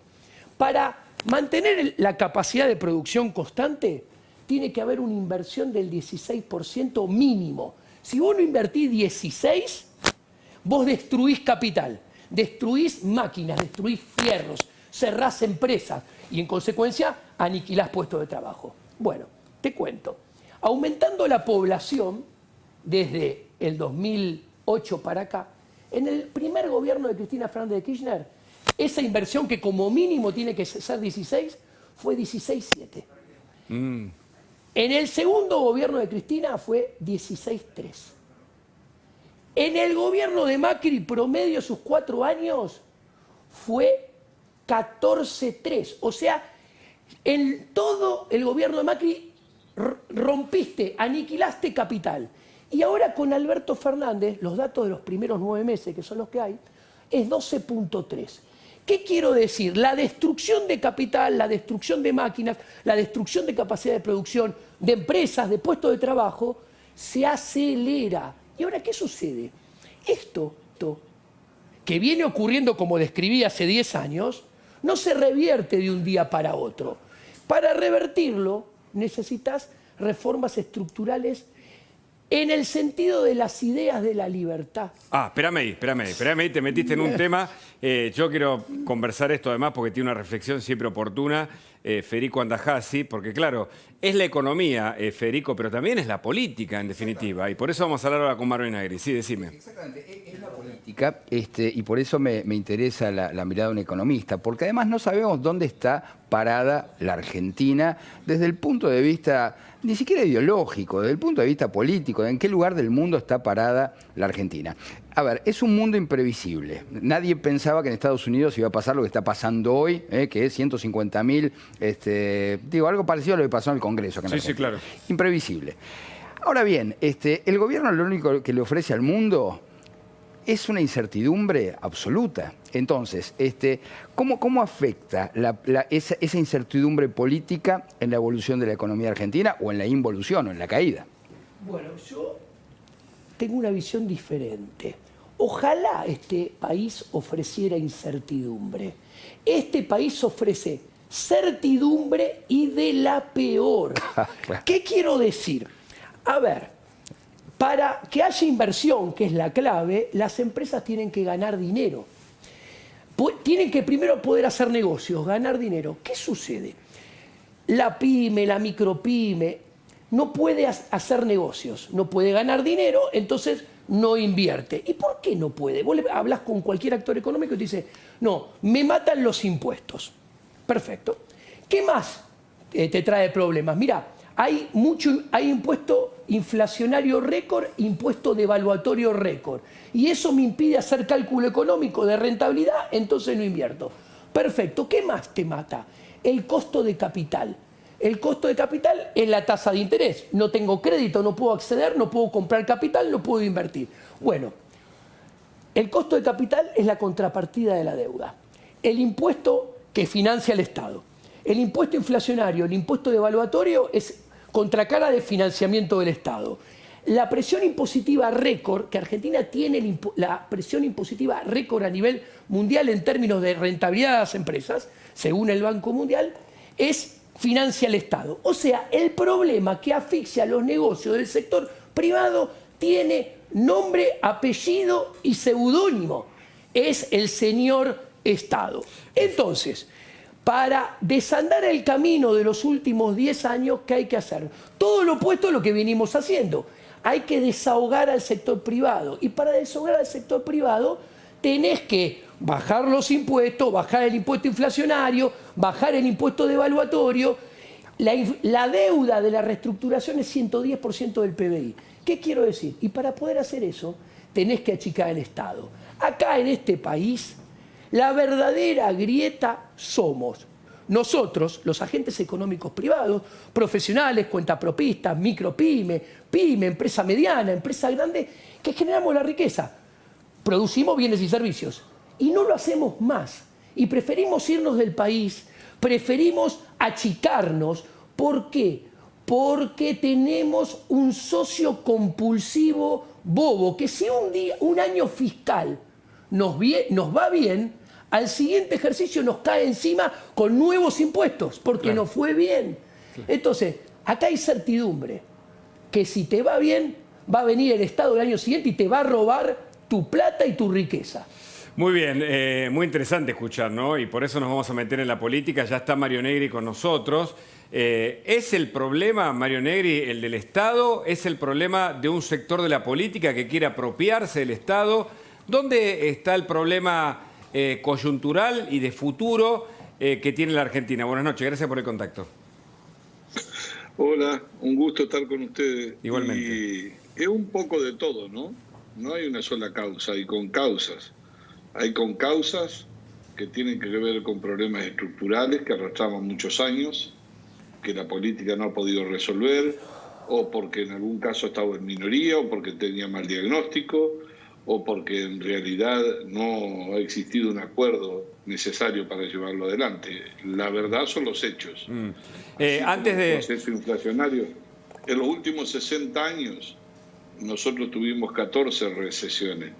Para mantener la capacidad de producción constante, tiene que haber una inversión del 16% mínimo. Si vos no invertís 16, vos destruís capital, destruís máquinas, destruís fierros, cerrás empresas y en consecuencia aniquilás puestos de trabajo. Bueno, te cuento. Aumentando la población desde el 2008 para acá, en el primer gobierno de Cristina Fernández de Kirchner, esa inversión que como mínimo tiene que ser 16, fue 16,7. En el segundo gobierno de Cristina fue 16,3. En el gobierno de Macri, promedio sus 4 años, fue 14,3. O sea, en todo el gobierno de Macri rompiste, aniquilaste capital. Y ahora con Alberto Fernández, los datos de los primeros 9 meses, que son los que hay, es 12,3. ¿Qué quiero decir? La destrucción de capital, la destrucción de máquinas, la destrucción de capacidad de producción, de empresas, de puestos de trabajo, se acelera. ¿Y ahora qué sucede? Esto que viene ocurriendo, como describí hace 10 años, no se revierte de un día para otro. Para revertirlo necesitas reformas estructurales en el sentido de las ideas de la libertad. Ah, espérame ahí, te metiste en un tema. Yo quiero conversar esto además porque tiene una reflexión siempre oportuna, Federico Andajasi, porque claro, es la economía, Federico, pero también es la política en definitiva, y por eso vamos a hablar ahora con Marvin Agri. Sí, decime. Exactamente, es la política, y por eso me interesa la mirada de un economista, porque además no sabemos dónde está parada la Argentina desde el punto de vista ni siquiera ideológico, desde el punto de vista político, en qué lugar del mundo está parada la Argentina. A ver, es un mundo imprevisible. Nadie pensaba que en Estados Unidos iba a pasar lo que está pasando hoy, que es 150.000, algo parecido a lo que pasó en el Congreso. Acá en Sí, claro. Imprevisible. Ahora bien, el gobierno lo único que le ofrece al mundo es una incertidumbre absoluta. Entonces, ¿cómo afecta esa incertidumbre política en la evolución de la economía argentina o en la involución o en la caída? Bueno, yo tengo una visión diferente. Ojalá este país ofreciera incertidumbre. Este país ofrece certidumbre y de la peor. ¿Qué quiero decir? A ver, para que haya inversión, que es la clave, las empresas tienen que ganar dinero. Tienen que primero poder hacer negocios, ganar dinero. ¿Qué sucede? La pyme, la micropyme, no puede hacer negocios, no puede ganar dinero, entonces no invierte. ¿Y por qué no puede? Vos hablas con cualquier actor económico y te dice, no, me matan los impuestos. Perfecto. ¿Qué más te trae problemas? Mira, Hay impuesto inflacionario récord, impuesto devaluatorio récord. Y eso me impide hacer cálculo económico de rentabilidad, entonces no invierto. Perfecto. ¿Qué más te mata? El costo de capital. El costo de capital es la tasa de interés. No tengo crédito, no puedo acceder, no puedo comprar capital, no puedo invertir. Bueno, el costo de capital es la contrapartida de la deuda. El impuesto que financia el Estado. El impuesto inflacionario, el impuesto devaluatorio es contracara de financiamiento del Estado. La presión impositiva récord, que Argentina tiene la presión impositiva récord a nivel mundial en términos de rentabilidad de las empresas, según el Banco Mundial, financia el Estado. O sea, el problema que asfixia a los negocios del sector privado tiene nombre, apellido y seudónimo. Es el señor Estado. Entonces, para desandar el camino de los últimos 10 años, ¿qué hay que hacer? Todo lo opuesto a lo que venimos haciendo. Hay que desahogar al sector privado. Y para desahogar al sector privado, tenés que bajar los impuestos, bajar el impuesto inflacionario, bajar el impuesto devaluatorio. La deuda de la reestructuración es 110% del PBI. ¿Qué quiero decir? Y para poder hacer eso, tenés que achicar el Estado. Acá en este país, la verdadera grieta somos nosotros, los agentes económicos privados, profesionales, cuentapropistas, micropyme, pyme, empresa mediana, empresa grande, que generamos la riqueza. Producimos bienes y servicios. Y no lo hacemos más. Y preferimos irnos del país, preferimos achicarnos. ¿Por qué? Porque tenemos un socio compulsivo bobo, que si un año fiscal nos va bien, al siguiente ejercicio nos cae encima con nuevos impuestos, porque nos fue bien. Entonces, acá hay certidumbre, que si te va bien, va a venir el Estado el año siguiente y te va a robar tu plata y tu riqueza. Muy bien, muy interesante escuchar, ¿no? Y por eso nos vamos a meter en la política. Ya está Mario Negri con nosotros. ¿Es el problema, Mario Negri, el del Estado? ¿Es el problema de un sector de la política que quiere apropiarse del Estado? ¿Dónde está el problema coyuntural y de futuro que tiene la Argentina? Buenas noches, gracias por el contacto. Hola, un gusto estar con ustedes. Igualmente. Y es un poco de todo, ¿no? No hay una sola causa, hay con causas. Hay con causas que tienen que ver con problemas estructurales que arrastramos muchos años, que la política no ha podido resolver, o porque en algún caso estaba en minoría, o porque tenía mal diagnóstico, o porque en realidad no ha existido un acuerdo necesario para llevarlo adelante. La verdad son los hechos. Antes de... El proceso inflacionario, en los últimos 60 años, nosotros tuvimos 14 recesiones.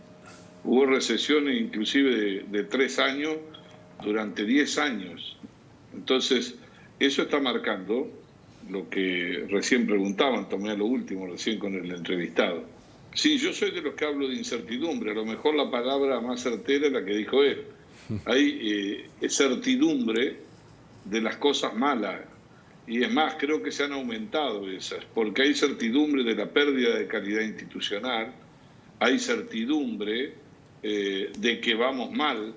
Hubo recesiones inclusive de 3 años durante 10 años. Entonces, eso está marcando lo que recién preguntaban, tomé lo último recién con el entrevistado. Sí, yo soy de los que hablo de incertidumbre, a lo mejor la palabra más certera es la que dijo él. Hay certidumbre de las cosas malas, y es más, creo que se han aumentado esas, porque hay certidumbre de la pérdida de calidad institucional, hay certidumbre de que vamos mal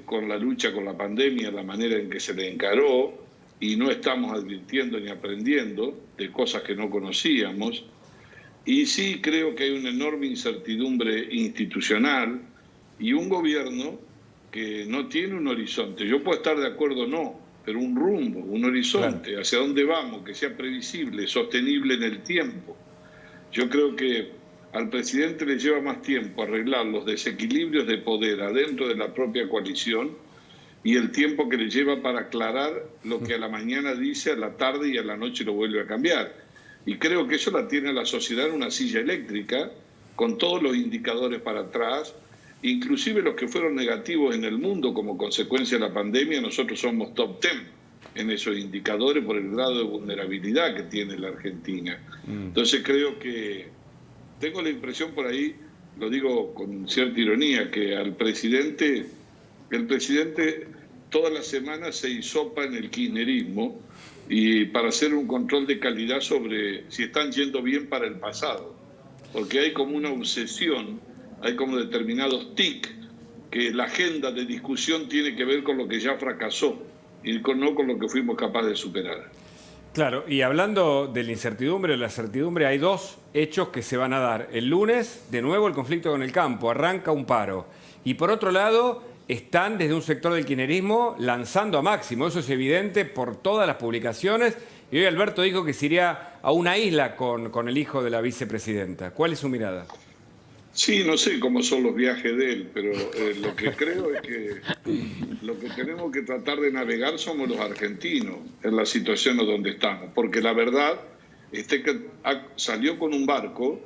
con la lucha con la pandemia, la manera en que se le encaró, y no estamos advirtiendo ni aprendiendo de cosas que no conocíamos. Y sí creo que hay una enorme incertidumbre institucional y un gobierno que no tiene un horizonte. Yo puedo estar de acuerdo o no, pero un rumbo, un horizonte, hacia dónde vamos, que sea previsible, sostenible en el tiempo. Yo creo que al presidente le lleva más tiempo arreglar los desequilibrios de poder adentro de la propia coalición y el tiempo que le lleva para aclarar lo que a la mañana dice, a la tarde y a la noche lo vuelve a cambiar. Y creo que eso la tiene la sociedad en una silla eléctrica, con todos los indicadores para atrás, inclusive los que fueron negativos en el mundo como consecuencia de la pandemia. Nosotros somos top 10 en esos indicadores por el grado de vulnerabilidad que tiene la Argentina. Entonces creo que tengo la impresión por ahí, lo digo con cierta ironía, que el presidente todas las semanas se hisopa en el kirchnerismo y para hacer un control de calidad sobre si están yendo bien para el pasado. Porque hay como una obsesión, hay como determinados tics, que la agenda de discusión tiene que ver con lo que ya fracasó y no con lo que fuimos capaces de superar. Claro, y hablando de la incertidumbre, de la certidumbre, hay dos hechos que se van a dar. El lunes, de nuevo, el conflicto con el campo, arranca un paro. Y por otro lado, están desde un sector del kirchnerismo lanzando a Máximo. Eso es evidente por todas las publicaciones. Y hoy Alberto dijo que se iría a una isla con el hijo de la vicepresidenta. ¿Cuál es su mirada? Sí, no sé cómo son los viajes de él, pero lo que creo es que lo que tenemos que tratar de navegar somos los argentinos en la situación donde estamos. Porque la verdad es que salió con un barco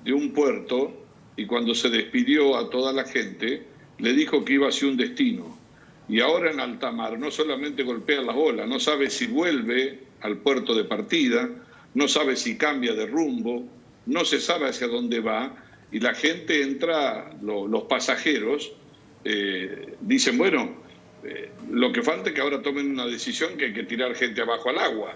de un puerto y cuando se despidió a toda la gente, le dijo que iba hacia un destino. Y ahora en alta mar no solamente golpea las olas, no sabe si vuelve al puerto de partida, no sabe si cambia de rumbo, no se sabe hacia dónde va. Y la gente entra, los pasajeros, dicen, bueno, lo que falta es que ahora tomen una decisión que hay que tirar gente abajo al agua.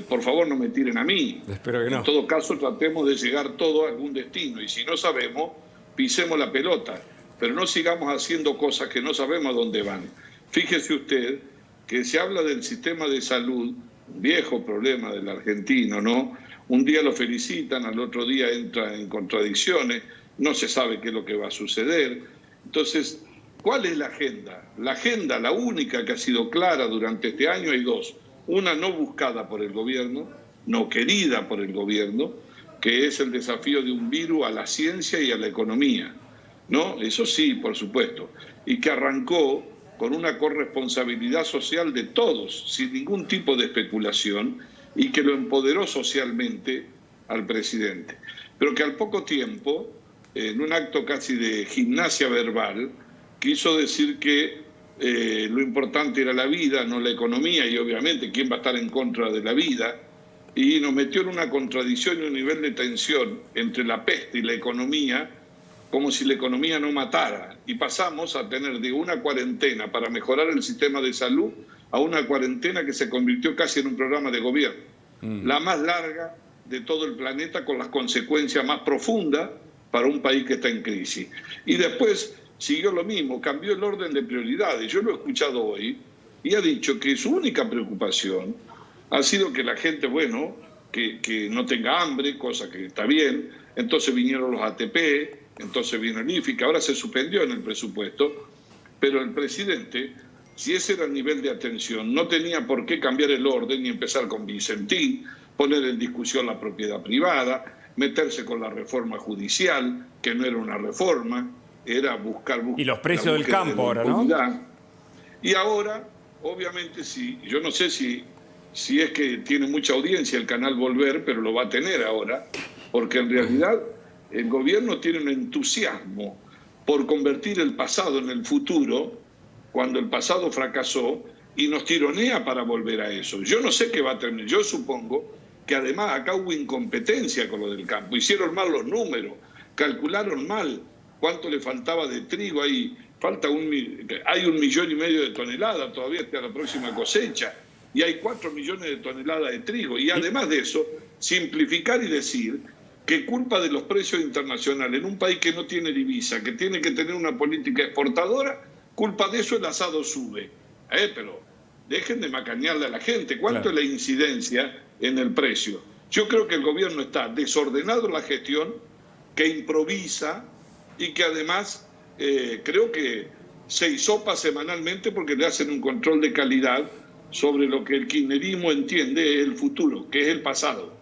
Por favor, no me tiren a mí. Espero que no. En todo caso, tratemos de llegar todo a algún destino. Y si no sabemos, pisemos la pelota. Pero no sigamos haciendo cosas que no sabemos dónde van. Fíjese usted que se habla del sistema de salud, un viejo problema del argentino, ¿no? Un día lo felicitan, al otro día entra en contradicciones, no se sabe qué es lo que va a suceder. Entonces, ¿cuál es la agenda? La agenda, la única que ha sido clara durante este año, hay dos. Una no buscada por el gobierno, no querida por el gobierno, que es el desafío de un virus a la ciencia y a la economía, ¿no? Eso sí, por supuesto. Y que arrancó con una corresponsabilidad social de todos, sin ningún tipo de especulación, y que lo empoderó socialmente al presidente. Pero que al poco tiempo, en un acto casi de gimnasia verbal, quiso decir que lo importante era la vida, no la economía, y obviamente quién va a estar en contra de la vida, y nos metió en una contradicción y un nivel de tensión entre la peste y la economía, como si la economía no matara. Y pasamos a tener de una cuarentena para mejorar el sistema de salud a una cuarentena que se convirtió casi en un programa de gobierno. La más larga de todo el planeta, con las consecuencias más profundas para un país que está en crisis. Y después siguió lo mismo, cambió el orden de prioridades. Yo lo he escuchado hoy y ha dicho que su única preocupación ha sido que la gente, bueno, que no tenga hambre, cosa que está bien. Entonces vinieron los ATP, entonces vino el IFI, que ahora se suspendió en el presupuesto, pero el presidente, si ese era el nivel de atención, no tenía por qué cambiar el orden y empezar con Vicentín, poner en discusión la propiedad privada, meterse con la reforma judicial, que no era una reforma, era buscar... Y los precios del campo ahora, ¿no? Y ahora, obviamente, sí, yo no sé si es que tiene mucha audiencia el canal Volver, pero lo va a tener ahora, porque en realidad el gobierno tiene un entusiasmo por convertir el pasado en el futuro, cuando el pasado fracasó, y nos tironea para volver a eso. Yo no sé qué va a terminar. Yo supongo que además acá hubo incompetencia con lo del campo. Hicieron mal los números, calcularon mal cuánto le faltaba de trigo. Hay 1,5 millones de toneladas todavía hasta la próxima cosecha, y hay 4 millones de toneladas de trigo. Y además de eso, simplificar y decir que culpa de los precios internacionales en un país que no tiene divisa, que tiene que tener una política exportadora, culpa de eso el asado sube. Pero dejen de macanearle a la gente. ¿Cuánto es la incidencia en el precio? Yo creo que el gobierno está desordenado en la gestión, que improvisa y que además creo que se hisopa semanalmente porque le hacen un control de calidad sobre lo que el kirchnerismo entiende es el futuro, que es el pasado.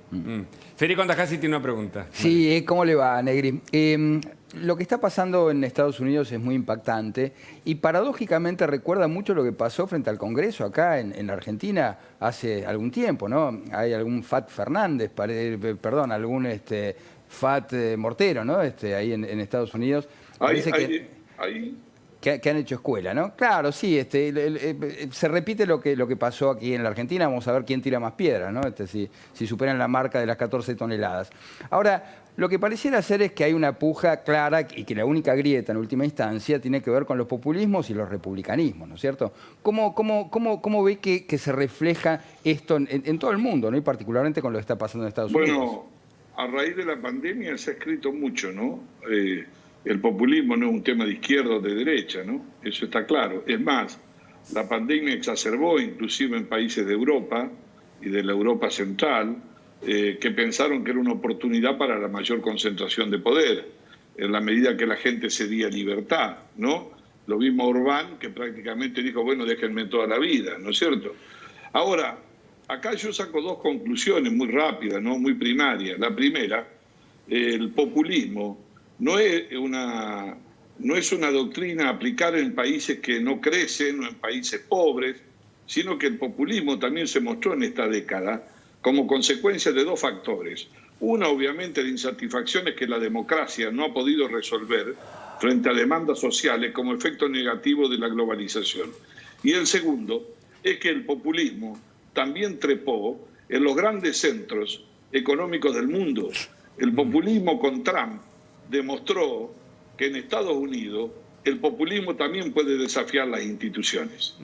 Federico Andajasi tiene una pregunta. Sí, ¿cómo le va, Negri? Lo que está pasando en Estados Unidos es muy impactante y paradójicamente recuerda mucho lo que pasó frente al Congreso acá en Argentina hace algún tiempo, ¿no? Hay algún Fat Fernández, algún Fat Mortero, ¿no? Ahí en Estados Unidos. Parece que han hecho escuela, ¿no? Claro, sí, se repite lo que pasó aquí en la Argentina. Vamos a ver quién tira más piedras, ¿no? Si superan la marca de las 14 toneladas. Ahora, lo que pareciera ser es que hay una puja clara y que la única grieta en última instancia tiene que ver con los populismos y los republicanismos, ¿no es cierto? ¿Cómo ve que se refleja esto en todo el mundo, ¿no? Y particularmente con lo que está pasando en Estados Unidos? Bueno, a raíz de la pandemia se ha escrito mucho, ¿no? El populismo no es un tema de izquierda o de derecha, ¿no? Eso está claro. Es más, la pandemia exacerbó, inclusive en países de Europa, y de la Europa Central, que pensaron que era una oportunidad para la mayor concentración de poder, en la medida que la gente cedía libertad, ¿no? Lo mismo Orbán, que prácticamente dijo, bueno, déjenme toda la vida, ¿no es cierto? Ahora, acá yo saco dos conclusiones muy rápidas, ¿no? Muy primarias. La primera, el populismo no es una doctrina a aplicar en países que no crecen o en países pobres, sino que el populismo también se mostró en esta década como consecuencia de dos factores. Una, obviamente, de insatisfacciones que la democracia no ha podido resolver frente a demandas sociales como efecto negativo de la globalización. Y el segundo es que el populismo también trepó en los grandes centros económicos del mundo. El populismo con Trump demostró que en Estados Unidos el populismo también puede desafiar las instituciones.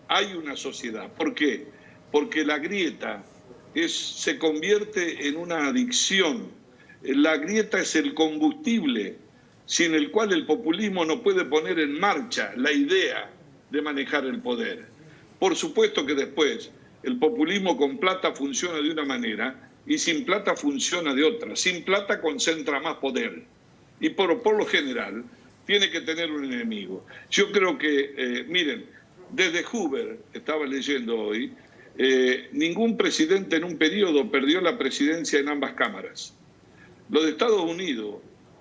Hay una sociedad. ¿Por qué? Porque la grieta se convierte en una adicción. La grieta es el combustible sin el cual el populismo no puede poner en marcha la idea de manejar el poder. Por supuesto que después el populismo con plata funciona de una manera y sin plata funciona de otra. Sin plata concentra más poder y por lo general tiene que tener un enemigo. Yo creo que, miren, desde Hoover, estaba leyendo hoy, ningún presidente en un periodo perdió la presidencia en ambas cámaras. Lo de Estados Unidos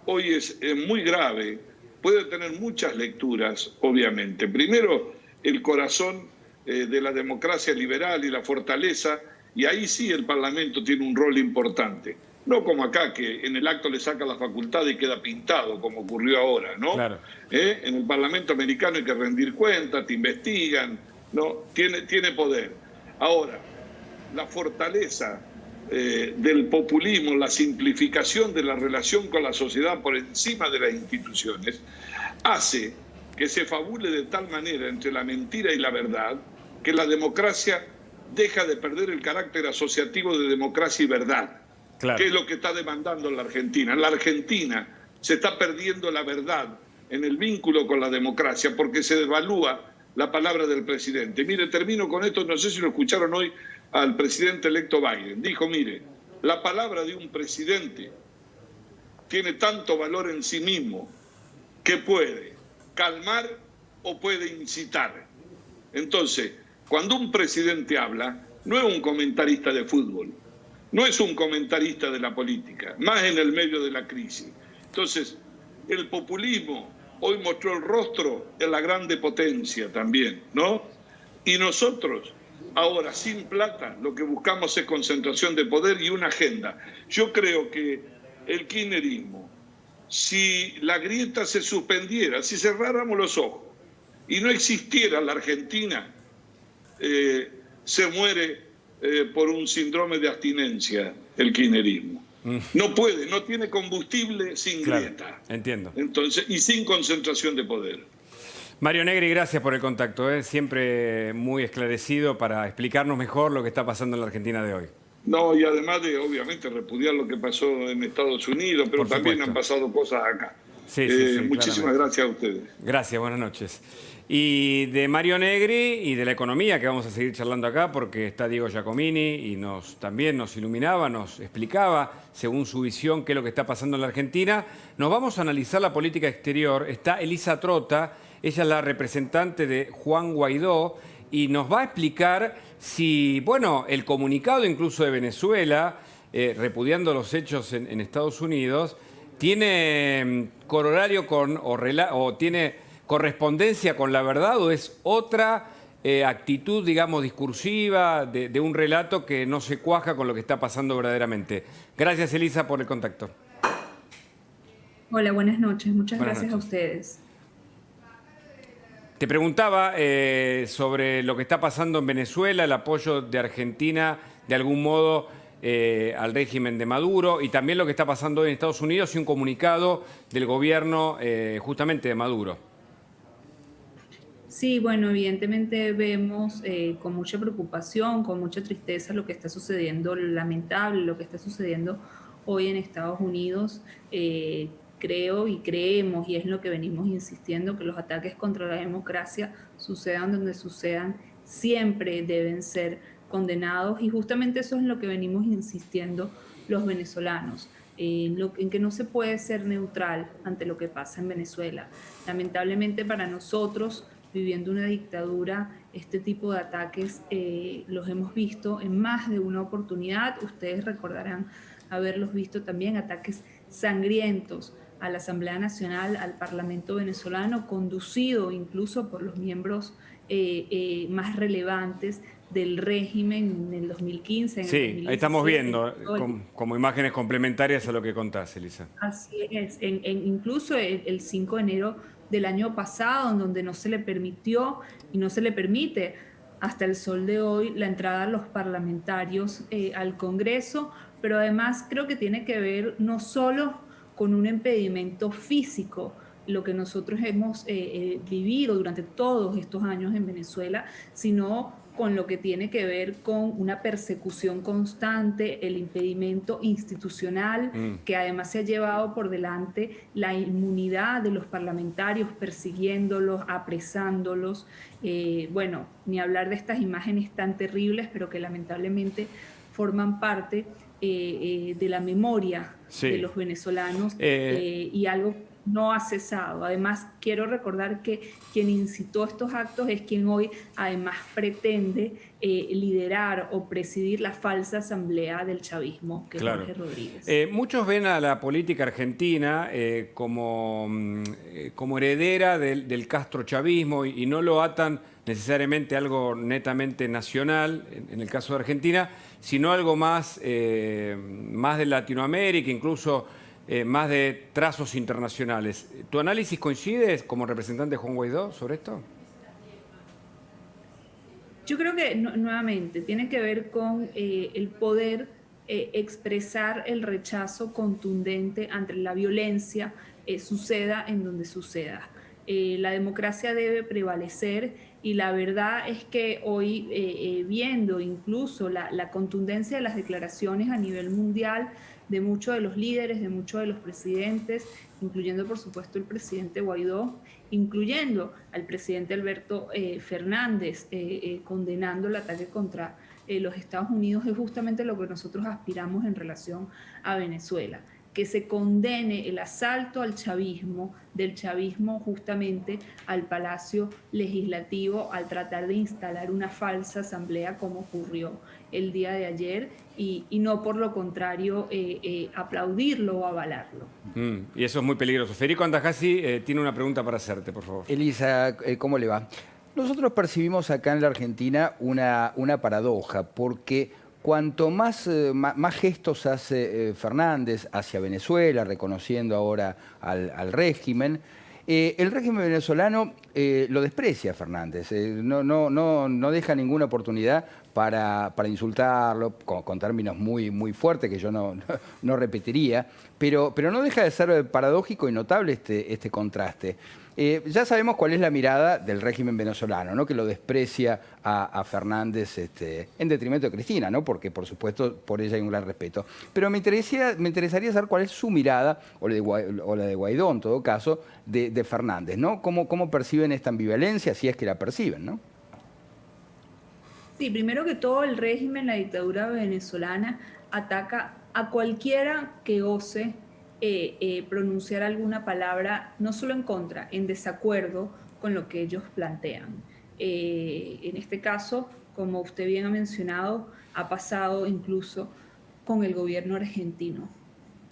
hoy es muy grave, puede tener muchas lecturas, obviamente. Primero, el corazón de la democracia liberal y la fortaleza, y ahí sí el Parlamento tiene un rol importante. No como acá, que en el acto le saca la facultad y queda pintado, como ocurrió ahora, ¿no? Claro. En el Parlamento americano hay que rendir cuentas, te investigan, ¿no? Tiene poder. Ahora, la fortaleza del populismo, la simplificación de la relación con la sociedad por encima de las instituciones, hace que se fabule de tal manera entre la mentira y la verdad que la democracia deja de perder el carácter asociativo de democracia y verdad. Claro. Que es lo que está demandando la Argentina. En la Argentina se está perdiendo la verdad en el vínculo con la democracia porque se devalúa la palabra del presidente. Mire, termino con esto, no sé si lo escucharon hoy al presidente electo Biden. Dijo, mire, la palabra de un presidente tiene tanto valor en sí mismo que puede calmar o puede incitar. Entonces, cuando un presidente habla, no es un comentarista de fútbol, no es un comentarista de la política, más en el medio de la crisis. Entonces, el populismo hoy mostró el rostro de la grande potencia también, ¿no? Y nosotros, ahora, sin plata, lo que buscamos es concentración de poder y una agenda. Yo creo que el kirchnerismo, si la grieta se suspendiera, si cerráramos los ojos y no existiera la Argentina, se muere por un síndrome de abstinencia el kirchnerismo. No puede, no tiene combustible sin grieta. Entiendo. Entonces, y sin concentración de poder. Mario Negri, gracias por el contacto, siempre muy esclarecido para explicarnos mejor lo que está pasando en la Argentina de hoy. No, y además de, obviamente, repudiar lo que pasó en Estados Unidos, pero también han pasado cosas acá. Sí, muchísimas gracias a ustedes. Gracias, buenas noches. Y de Mario Negri y de la economía, que vamos a seguir charlando acá, porque está Diego Giacomini y también nos iluminaba, nos explicaba, según su visión, qué es lo que está pasando en la Argentina. Nos vamos a analizar la política exterior. Está Elisa Trota, ella es la representante de Juan Guaidó, y nos va a explicar si, bueno, el comunicado incluso de Venezuela, repudiando los hechos en Estados Unidos, tiene corolario o tiene correspondencia con la verdad o es otra actitud, digamos, discursiva de un relato que no se cuaja con lo que está pasando verdaderamente. Gracias, Elisa, por el contacto. Hola, buenas noches. Muchas gracias a ustedes. Te preguntaba sobre lo que está pasando en Venezuela, el apoyo de Argentina, de algún modo, al régimen de Maduro, y también lo que está pasando hoy en Estados Unidos y un comunicado del gobierno justamente de Maduro. Sí, bueno, evidentemente vemos con mucha preocupación, con mucha tristeza lo que está sucediendo, lamentable lo que está sucediendo hoy en Estados Unidos. Creo y creemos, y es lo que venimos insistiendo, que los ataques contra la democracia, sucedan donde sucedan, siempre deben ser condenados, y justamente eso es en lo que venimos insistiendo los venezolanos, en que no se puede ser neutral ante lo que pasa en Venezuela. Lamentablemente para nosotros, viviendo una dictadura, este tipo de ataques los hemos visto en más de una oportunidad. Ustedes recordarán haberlos visto también, ataques sangrientos a la Asamblea Nacional, al Parlamento venezolano, conducido incluso por los miembros más relevantes del régimen en el 2015. En el 2016, ahí estamos viendo como imágenes complementarias a lo que contás, Elisa. Así es, incluso el 5 de enero del año pasado, en donde no se le permitió y no se le permite hasta el sol de hoy la entrada a los parlamentarios al Congreso, pero además creo que tiene que ver no solo con un impedimento físico, lo que nosotros hemos vivido durante todos estos años en Venezuela, sino con lo que tiene que ver con una persecución constante, el impedimento institucional, que además se ha llevado por delante la inmunidad de los parlamentarios, persiguiéndolos, apresándolos. Bueno, ni hablar de estas imágenes tan terribles, pero que lamentablemente forman parte de la memoria de los venezolanos y algo no ha cesado. Además, quiero recordar que quien incitó estos actos es quien hoy además pretende liderar o presidir la falsa asamblea del chavismo, que es Jorge Rodríguez. Muchos ven a la política argentina como heredera del castrochavismo y no lo atan necesariamente a algo netamente nacional, en el caso de Argentina, sino algo más de Latinoamérica, incluso más de trazos internacionales. ¿Tu análisis coincide como representante de Juan Guaidó sobre esto? Yo creo que nuevamente tiene que ver con el poder expresar el rechazo contundente ante la violencia, suceda en donde suceda. La democracia debe prevalecer y la verdad es que hoy, viendo incluso la contundencia de las declaraciones a nivel mundial de muchos de los líderes, de muchos de los presidentes, incluyendo por supuesto el presidente Guaidó, incluyendo al presidente Alberto Fernández, condenando el ataque contra los Estados Unidos, es justamente lo que nosotros aspiramos en relación a Venezuela, que se condene el asalto al chavismo, del chavismo justamente al Palacio Legislativo, al tratar de instalar una falsa asamblea como ocurrió el día de ayer, y no por lo contrario aplaudirlo o avalarlo. Y eso es muy peligroso. Federico Andajasi tiene una pregunta para hacerte, por favor. Elisa, ¿cómo le va? Nosotros percibimos acá en la Argentina una paradoja, porque cuanto más gestos hace Fernández hacia Venezuela, reconociendo ahora al régimen, el régimen venezolano lo desprecia a Fernández, no deja ninguna oportunidad para insultarlo, con términos muy fuertes que yo no repetiría, pero no deja de ser paradójico y notable este contraste. Ya sabemos cuál es la mirada del régimen venezolano, ¿no? Que lo desprecia a Fernández en detrimento de Cristina, ¿no? Porque, por supuesto, por ella hay un gran respeto. Pero me interesaría saber cuál es su mirada, o la de Guaidó, en todo caso, de Fernández, ¿no? ¿Cómo perciben esta ambivalencia, si es que la perciben, ¿no? Sí, primero que todo, el régimen, la dictadura venezolana, ataca a cualquiera que ose pronunciar alguna palabra, no solo en contra, en desacuerdo con lo que ellos plantean. En este caso, como usted bien ha mencionado, ha pasado incluso con el gobierno argentino.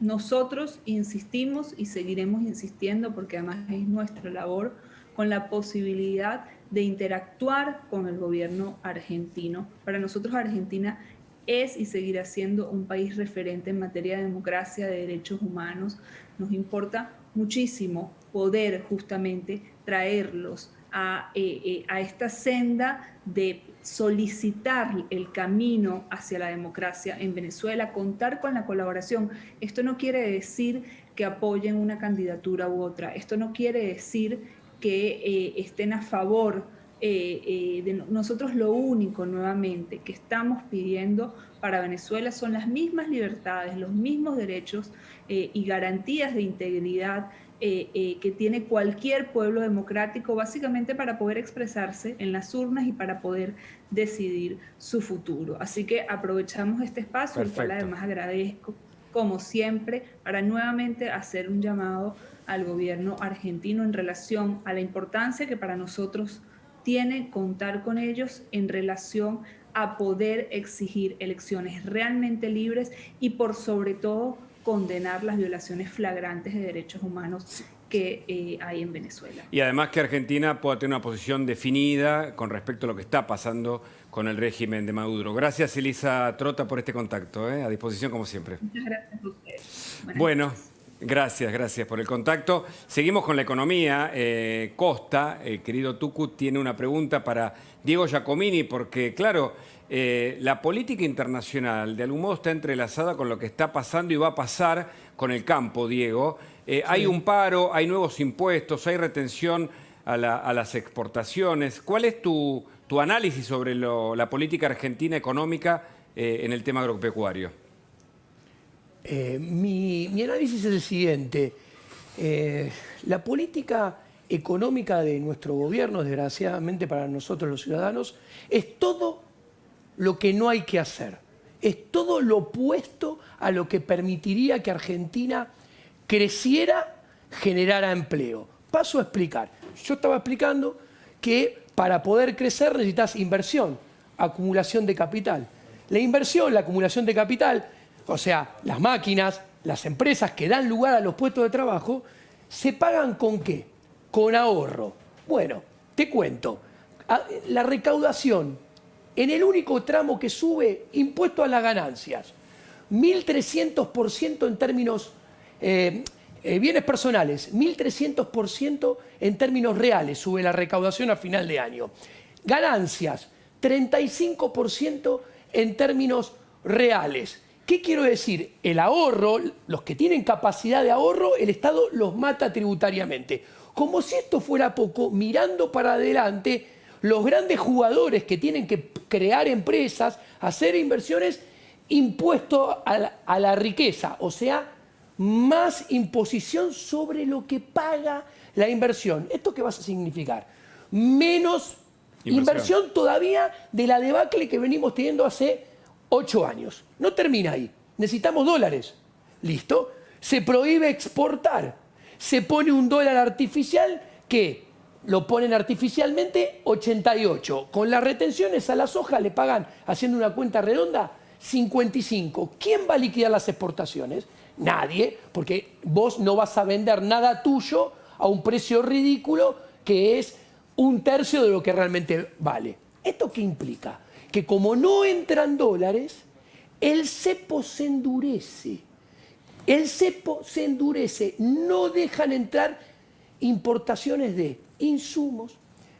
Nosotros insistimos y seguiremos insistiendo, porque además es nuestra labor, con la posibilidad de interactuar con el gobierno argentino. Para nosotros Argentina es y seguirá siendo un país referente en materia de democracia, de derechos humanos. Nos importa muchísimo poder justamente traerlos a esta senda de solicitar el camino hacia la democracia en Venezuela, contar con la colaboración. Esto no quiere decir que apoyen una candidatura u otra, esto no quiere decir que estén a favor de nosotros. Lo único, nuevamente, que estamos pidiendo para Venezuela son las mismas libertades, los mismos derechos y garantías de integridad que tiene cualquier pueblo democrático, básicamente para poder expresarse en las urnas y para poder decidir su futuro. Así que aprovechamos este espacio, el cual además agradezco, como siempre, para nuevamente hacer un llamado al gobierno argentino en relación a la importancia que para nosotros tiene contar con ellos en relación a poder exigir elecciones realmente libres y por sobre todo condenar las violaciones flagrantes de derechos humanos que hay en Venezuela. Y además que Argentina pueda tener una posición definida con respecto a lo que está pasando con el régimen de Maduro. Gracias, Elisa Trota, por este contacto. A disposición como siempre. Muchas gracias a ustedes. Bueno, gracias por el contacto. Seguimos con la economía. Costa, querido Tucu, tiene una pregunta para Diego Giacomini, porque claro, la política internacional de algún modo está entrelazada con lo que está pasando y va a pasar con el campo, Diego. Hay un paro, hay nuevos impuestos, hay retención a las exportaciones. ¿Cuál es tu análisis sobre la política argentina económica en el tema agropecuario? Mi análisis es el siguiente. La política económica de nuestro gobierno, desgraciadamente para nosotros los ciudadanos, es todo lo que no hay que hacer. Es todo lo opuesto a lo que permitiría que Argentina creciera, generara empleo. Paso a explicar. Yo estaba explicando que para poder crecer necesitas inversión, acumulación de capital. La inversión, la acumulación de capital, o sea, las máquinas, las empresas que dan lugar a los puestos de trabajo, ¿se pagan con qué? Con ahorro. Bueno, te cuento. La recaudación, en el único tramo que sube, impuesto a las ganancias, 1.300% en términos bienes personales, 1.300% en términos reales sube la recaudación a final de año. Ganancias, 35% en términos reales. ¿Qué quiero decir? El ahorro, los que tienen capacidad de ahorro, el Estado los mata tributariamente. Como si esto fuera poco, mirando para adelante, los grandes jugadores que tienen que crear empresas, hacer inversiones, impuesto a la riqueza, o sea, más imposición sobre lo que paga la inversión. ¿Esto qué va a significar? Menos inversión todavía de la debacle que venimos teniendo hace 8 años. No termina ahí. Necesitamos dólares. ¿Listo? Se prohíbe exportar. Se pone un dólar artificial que lo ponen artificialmente 88. Con las retenciones a la soja le pagan, haciendo una cuenta redonda, 55. ¿Quién va a liquidar las exportaciones? Nadie, porque vos no vas a vender nada tuyo a un precio ridículo que es 1/3 de lo que realmente vale. ¿Esto qué implica? Que como no entran dólares, el cepo se endurece. El cepo se endurece, no dejan entrar importaciones de insumos,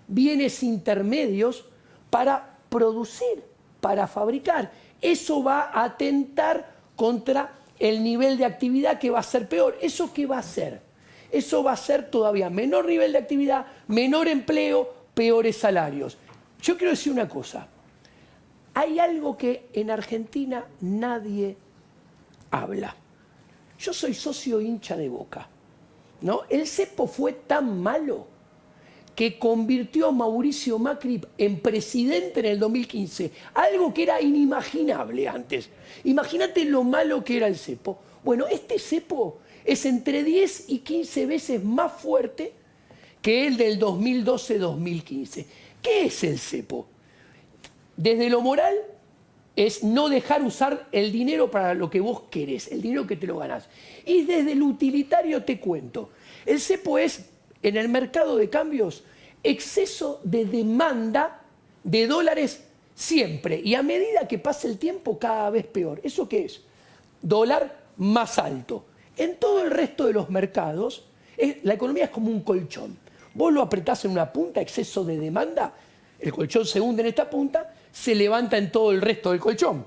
bienes intermedios para producir, para fabricar. Eso va a atentar contra el nivel de actividad que va a ser peor. ¿Eso qué va a hacer? Eso va a ser todavía menor nivel de actividad, menor empleo, peores salarios. Yo quiero decir una cosa. Hay algo que en Argentina nadie habla. Yo soy socio hincha de Boca, ¿no? El cepo fue tan malo que convirtió a Mauricio Macri en presidente en el 2015, algo que era inimaginable antes. Imagínate lo malo que era el cepo. Bueno, este cepo es entre 10 y 15 veces más fuerte que el del 2012-2015. ¿Qué es el cepo? Desde lo moral es no dejar usar el dinero para lo que vos querés, el dinero que te lo ganás. Y desde lo utilitario te cuento. El cepo es, en el mercado de cambios, exceso de demanda de dólares siempre. Y a medida que pasa el tiempo, cada vez peor. ¿Eso qué es? Dólar más alto. En todo el resto de los mercados, la economía es como un colchón. Vos lo apretás en una punta, exceso de demanda, el colchón se hunde en esta punta, se levanta en todo el resto del colchón.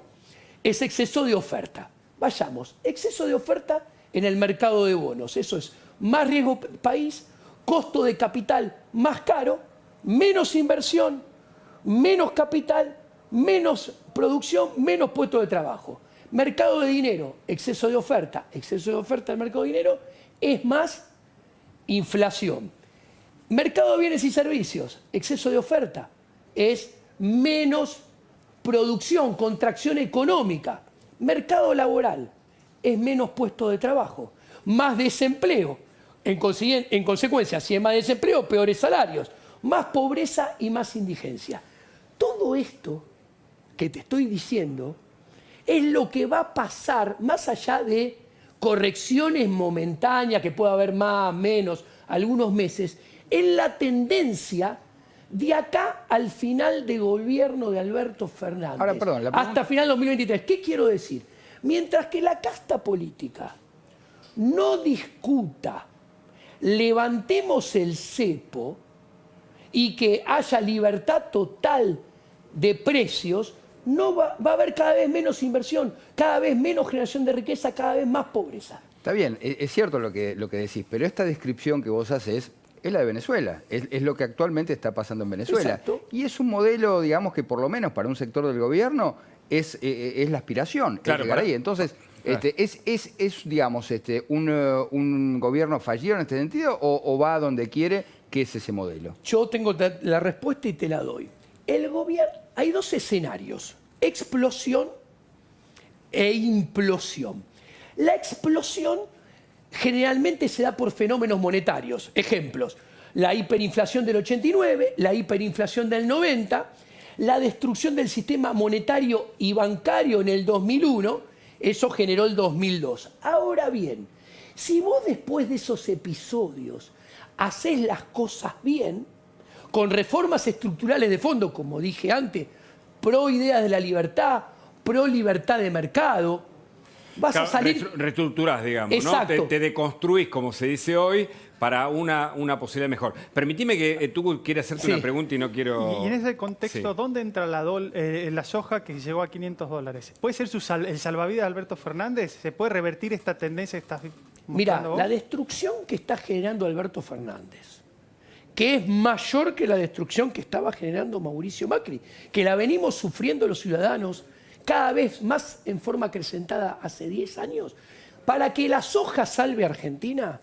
Es exceso de oferta. Vayamos, exceso de oferta en el mercado de bonos. Eso es más riesgo país, costo de capital más caro, menos inversión, menos capital, menos producción, menos puestos de trabajo. Mercado de dinero, exceso de oferta del mercado de dinero es más inflación. Mercado de bienes y servicios, exceso de oferta, es menos producción, contracción económica. Mercado laboral, es menos puestos de trabajo, más desempleo. En consecuencia, si hay más desempleo, peores salarios, más pobreza y más indigencia. Todo esto que te estoy diciendo es lo que va a pasar más allá de correcciones momentáneas, que pueda haber más, menos, algunos meses, en la tendencia de acá al final de gobierno de Alberto Fernández. Ahora, perdón, hasta final de 2023. ¿Qué quiero decir? Mientras que la casta política no discuta, levantemos el cepo y que haya libertad total de precios, no va a haber cada vez menos inversión, cada vez menos generación de riqueza, cada vez más pobreza. Está bien, es cierto lo que decís, pero esta descripción que vos haces es la de Venezuela, es lo que actualmente está pasando en Venezuela. Exacto. Y es un modelo, digamos, que por lo menos para un sector del gobierno es la aspiración, Claro, llegar ahí. Entonces, ¿es digamos, un gobierno fallido en este sentido o va a donde quiere, que es ese modelo? Yo tengo la respuesta y te la doy. El gobierno, hay dos escenarios, explosión e implosión. La explosión generalmente se da por fenómenos monetarios. Ejemplos, la hiperinflación del 89, la hiperinflación del 90, la destrucción del sistema monetario y bancario en el 2001, eso generó el 2002. Ahora bien, si vos después de esos episodios hacés las cosas bien, con reformas estructurales de fondo, como dije antes, pro ideas de la libertad, pro libertad de mercado, vas a salir... Reestructurás, digamos, Exacto. ¿no? Te deconstruís, como se dice hoy, para una posibilidad mejor. Permitime que tú quieras hacerte una pregunta y no quiero... Y en ese contexto, Sí. ¿dónde entra la soja que llegó a $500? ¿Puede ser el salvavidas de Alberto Fernández? ¿Se puede revertir esta tendencia que estás Mirá, mostrando vos? la destrucción que está generando Alberto Fernández, que es mayor que la destrucción que estaba generando Mauricio Macri, que la venimos sufriendo los ciudadanos cada vez más en forma acrecentada hace 10 años. Para que la soja salve a Argentina,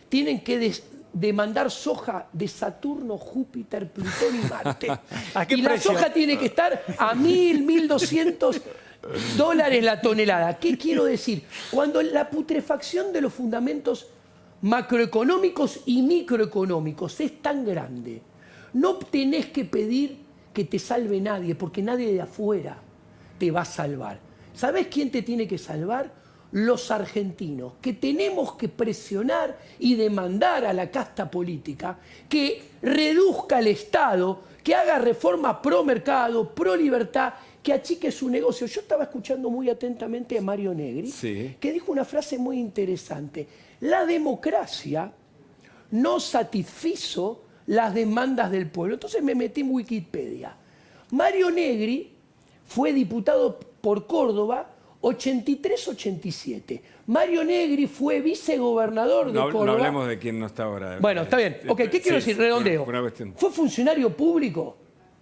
tienen que demandar soja de Saturno, Júpiter, Plutón y Marte. ¿A qué Y la precio? soja tiene que estar a $1.200 la tonelada. ¿Qué quiero decir? Cuando la putrefacción de los fundamentos macroeconómicos y microeconómicos es tan grande, no tenés que pedir que te salve nadie, porque nadie de afuera te va a salvar. ¿Sabés quién te tiene que salvar? Los argentinos, que tenemos que presionar y demandar a la casta política que reduzca el Estado, que haga reforma pro mercado, pro libertad, que achique su negocio. Yo estaba escuchando muy atentamente a Mario Negri, que dijo una frase muy interesante. La democracia no satisfizo las demandas del pueblo. Entonces me metí en Wikipedia. Mario Negri fue diputado por Córdoba 83-87. Mario Negri fue vicegobernador de Córdoba. No hablemos de quién no está ahora. Bueno, está bien. Ok, ¿qué quiero decir? Redondeo. Fue funcionario público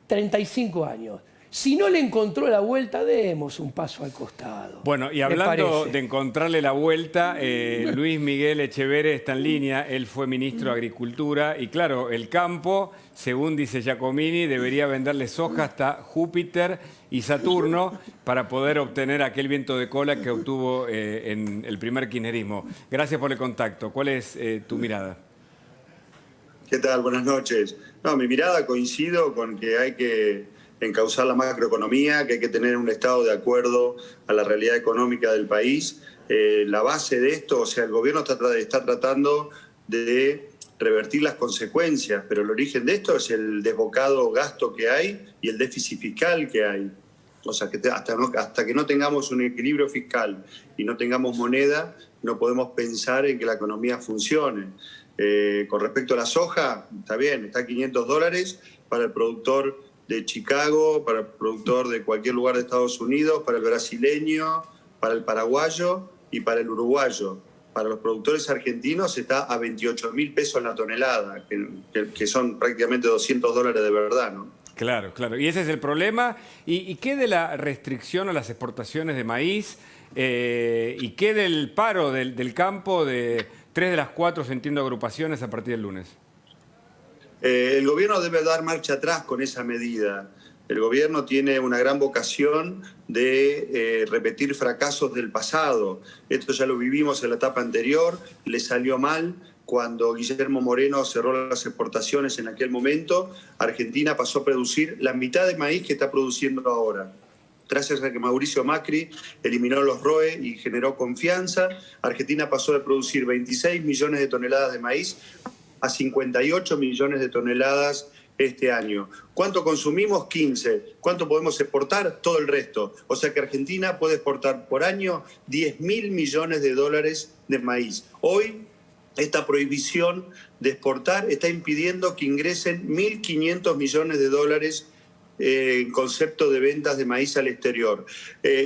35 años. Si no le encontró la vuelta, demos un paso al costado. Bueno, y hablando de encontrarle la vuelta, Luis Miguel Echeverre está en línea. Él fue ministro de Agricultura y claro, el campo, según dice Giacomini, debería venderle soja hasta Júpiter y Saturno para poder obtener aquel viento de cola que obtuvo en el primer kirchnerismo. Gracias por el contacto. ¿Cuál es tu mirada? ¿Qué tal? Buenas noches. No, mi mirada coincido con que hay que encauzar la macroeconomía, que hay que tener un estado de acuerdo a la realidad económica del país. La base de esto, o sea, el gobierno está tratando de revertir las consecuencias, pero el origen de esto es el desbocado gasto que hay y el déficit fiscal que hay. O sea, que hasta que no tengamos un equilibrio fiscal y no tengamos moneda, no podemos pensar en que la economía funcione. Con respecto a la soja, está bien, está a $500 para el productor de Chicago, para el productor de cualquier lugar de Estados Unidos, para el brasileño, para el paraguayo y para el uruguayo. Para los productores argentinos está a 28.000 pesos la tonelada, que son prácticamente $200 de verdad, ¿no? Claro, claro. Y ese es el problema. ¿Y qué de la restricción a las exportaciones de maíz? ¿Y qué del paro del campo de 3 de las 4, entiendo, agrupaciones a partir del lunes. El gobierno debe dar marcha atrás con esa medida. El gobierno tiene una gran vocación de repetir fracasos del pasado. Esto ya lo vivimos en la etapa anterior, le salió mal. Cuando Guillermo Moreno cerró las exportaciones en aquel momento, Argentina pasó a producir la mitad de maíz que está produciendo ahora. Gracias a que Mauricio Macri eliminó los ROE y generó confianza, Argentina pasó de producir 26 millones de toneladas de maíz a 58 millones de toneladas este año. ¿Cuánto consumimos? 15. ¿Cuánto podemos exportar? Todo el resto. O sea que Argentina puede exportar por año 10.000 millones de dólares de maíz. Hoy, esta prohibición de exportar está impidiendo que ingresen 1.500 millones de dólares en concepto de ventas de maíz al exterior.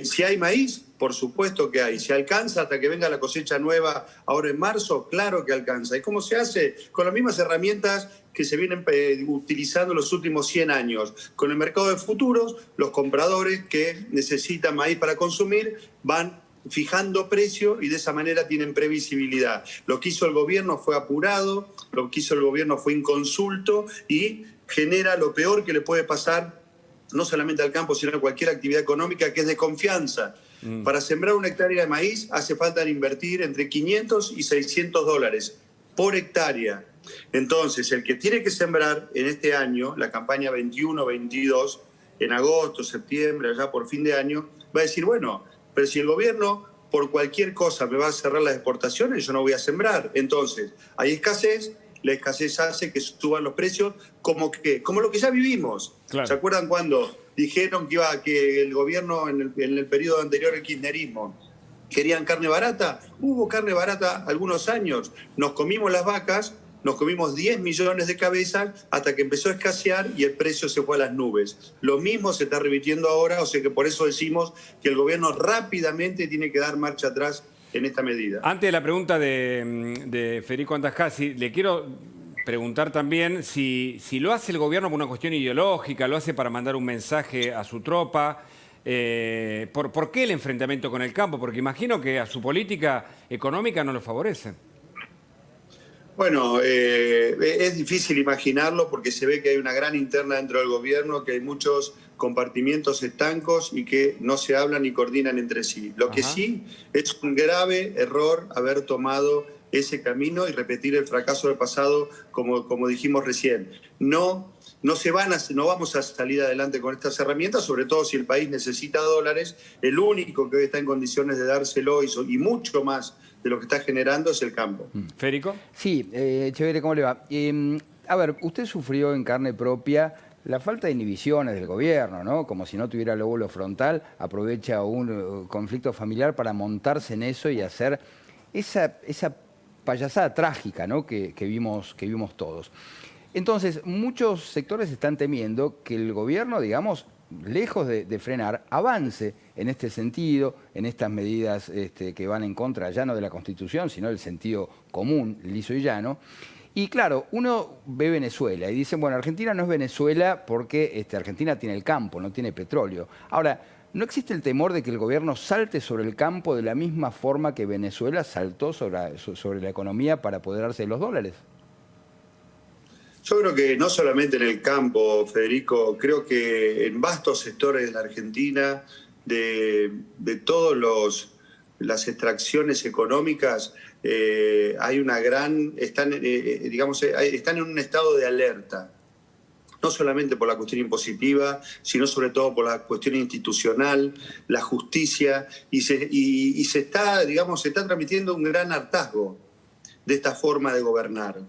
Si hay maíz, por supuesto que hay. ¿Se alcanza hasta que venga la cosecha nueva ahora en marzo? Claro que alcanza. ¿Y cómo se hace? Con las mismas herramientas que se vienen utilizando los últimos 100 años. Con el mercado de futuros, los compradores que necesitan maíz para consumir van fijando precio y de esa manera tienen previsibilidad. Lo que hizo el gobierno fue apurado, lo que hizo el gobierno fue inconsulto y genera lo peor que le puede pasar no solamente al campo, sino a cualquier actividad económica, que es de confianza. Para sembrar una hectárea de maíz hace falta invertir entre 500 y 600 dólares por hectárea. Entonces, el que tiene que sembrar en este año, la campaña 21-22, en agosto, septiembre, allá por fin de año, va a decir, bueno, pero si el gobierno por cualquier cosa me va a cerrar las exportaciones, yo no voy a sembrar. Entonces, hay escasez, la escasez hace que suban los precios como lo que ya vivimos. Claro. ¿Se acuerdan cuando dijeron que el gobierno en el periodo anterior, el kirchnerismo, querían carne barata? Hubo carne barata algunos años. Nos comimos las vacas, nos comimos 10 millones de cabezas hasta que empezó a escasear y el precio se fue a las nubes. Lo mismo se está repitiendo ahora, o sea que por eso decimos que el gobierno rápidamente tiene que dar marcha atrás en esta medida. Antes de la pregunta de Federico Andajasi, le quiero preguntar también si lo hace el gobierno por una cuestión ideológica, lo hace para mandar un mensaje a su tropa. ¿Por qué el enfrentamiento con el campo? Porque imagino que a su política económica no lo favorece. Bueno, es difícil imaginarlo porque se ve que hay una gran interna dentro del gobierno, que hay muchos compartimientos estancos y que no se hablan ni coordinan entre sí. Lo que sí es un grave error haber tomado ese camino y repetir el fracaso del pasado, como dijimos recién. No vamos a salir adelante con estas herramientas, sobre todo si el país necesita dólares. El único que hoy está en condiciones de dárselo y mucho más de lo que está generando es el campo. ¿Federico? Sí, chévere, ¿cómo le va? A ver, usted sufrió en carne propia la falta de inhibiciones del gobierno, ¿no? Como si no tuviera lóbulo frontal, aprovecha un conflicto familiar para montarse en eso y hacer esa payasada trágica, ¿no? que vimos todos. Entonces, muchos sectores están temiendo que el gobierno, digamos, lejos de frenar, avance en este sentido, en estas medidas que van en contra ya no de la Constitución, sino del sentido común, liso y llano. Y claro, uno ve Venezuela y dicen, bueno, Argentina no es Venezuela porque Argentina tiene el campo, no tiene petróleo. Ahora, ¿no existe el temor de que el gobierno salte sobre el campo de la misma forma que Venezuela saltó sobre la economía para apoderarse de los dólares? Yo creo que no solamente en el campo, Federico, creo que en vastos sectores de la Argentina, de todas las extracciones económicas, hay una gran, están en un estado de alerta. No solamente por la cuestión impositiva, sino sobre todo por la cuestión institucional, la justicia, y se está transmitiendo un gran hartazgo de esta forma de gobernar,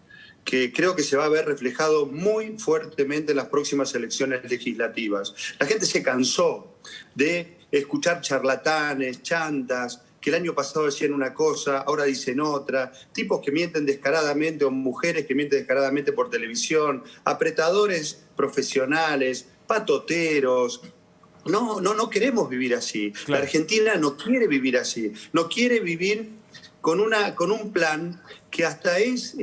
que creo que se va a ver reflejado muy fuertemente en las próximas elecciones legislativas. La gente se cansó de escuchar charlatanes, chantas, que el año pasado decían una cosa, ahora dicen otra, tipos que mienten descaradamente o mujeres que mienten descaradamente por televisión, apretadores profesionales, patoteros. No queremos vivir así. Claro. La Argentina no quiere vivir así, no quiere vivir con un plan que hasta es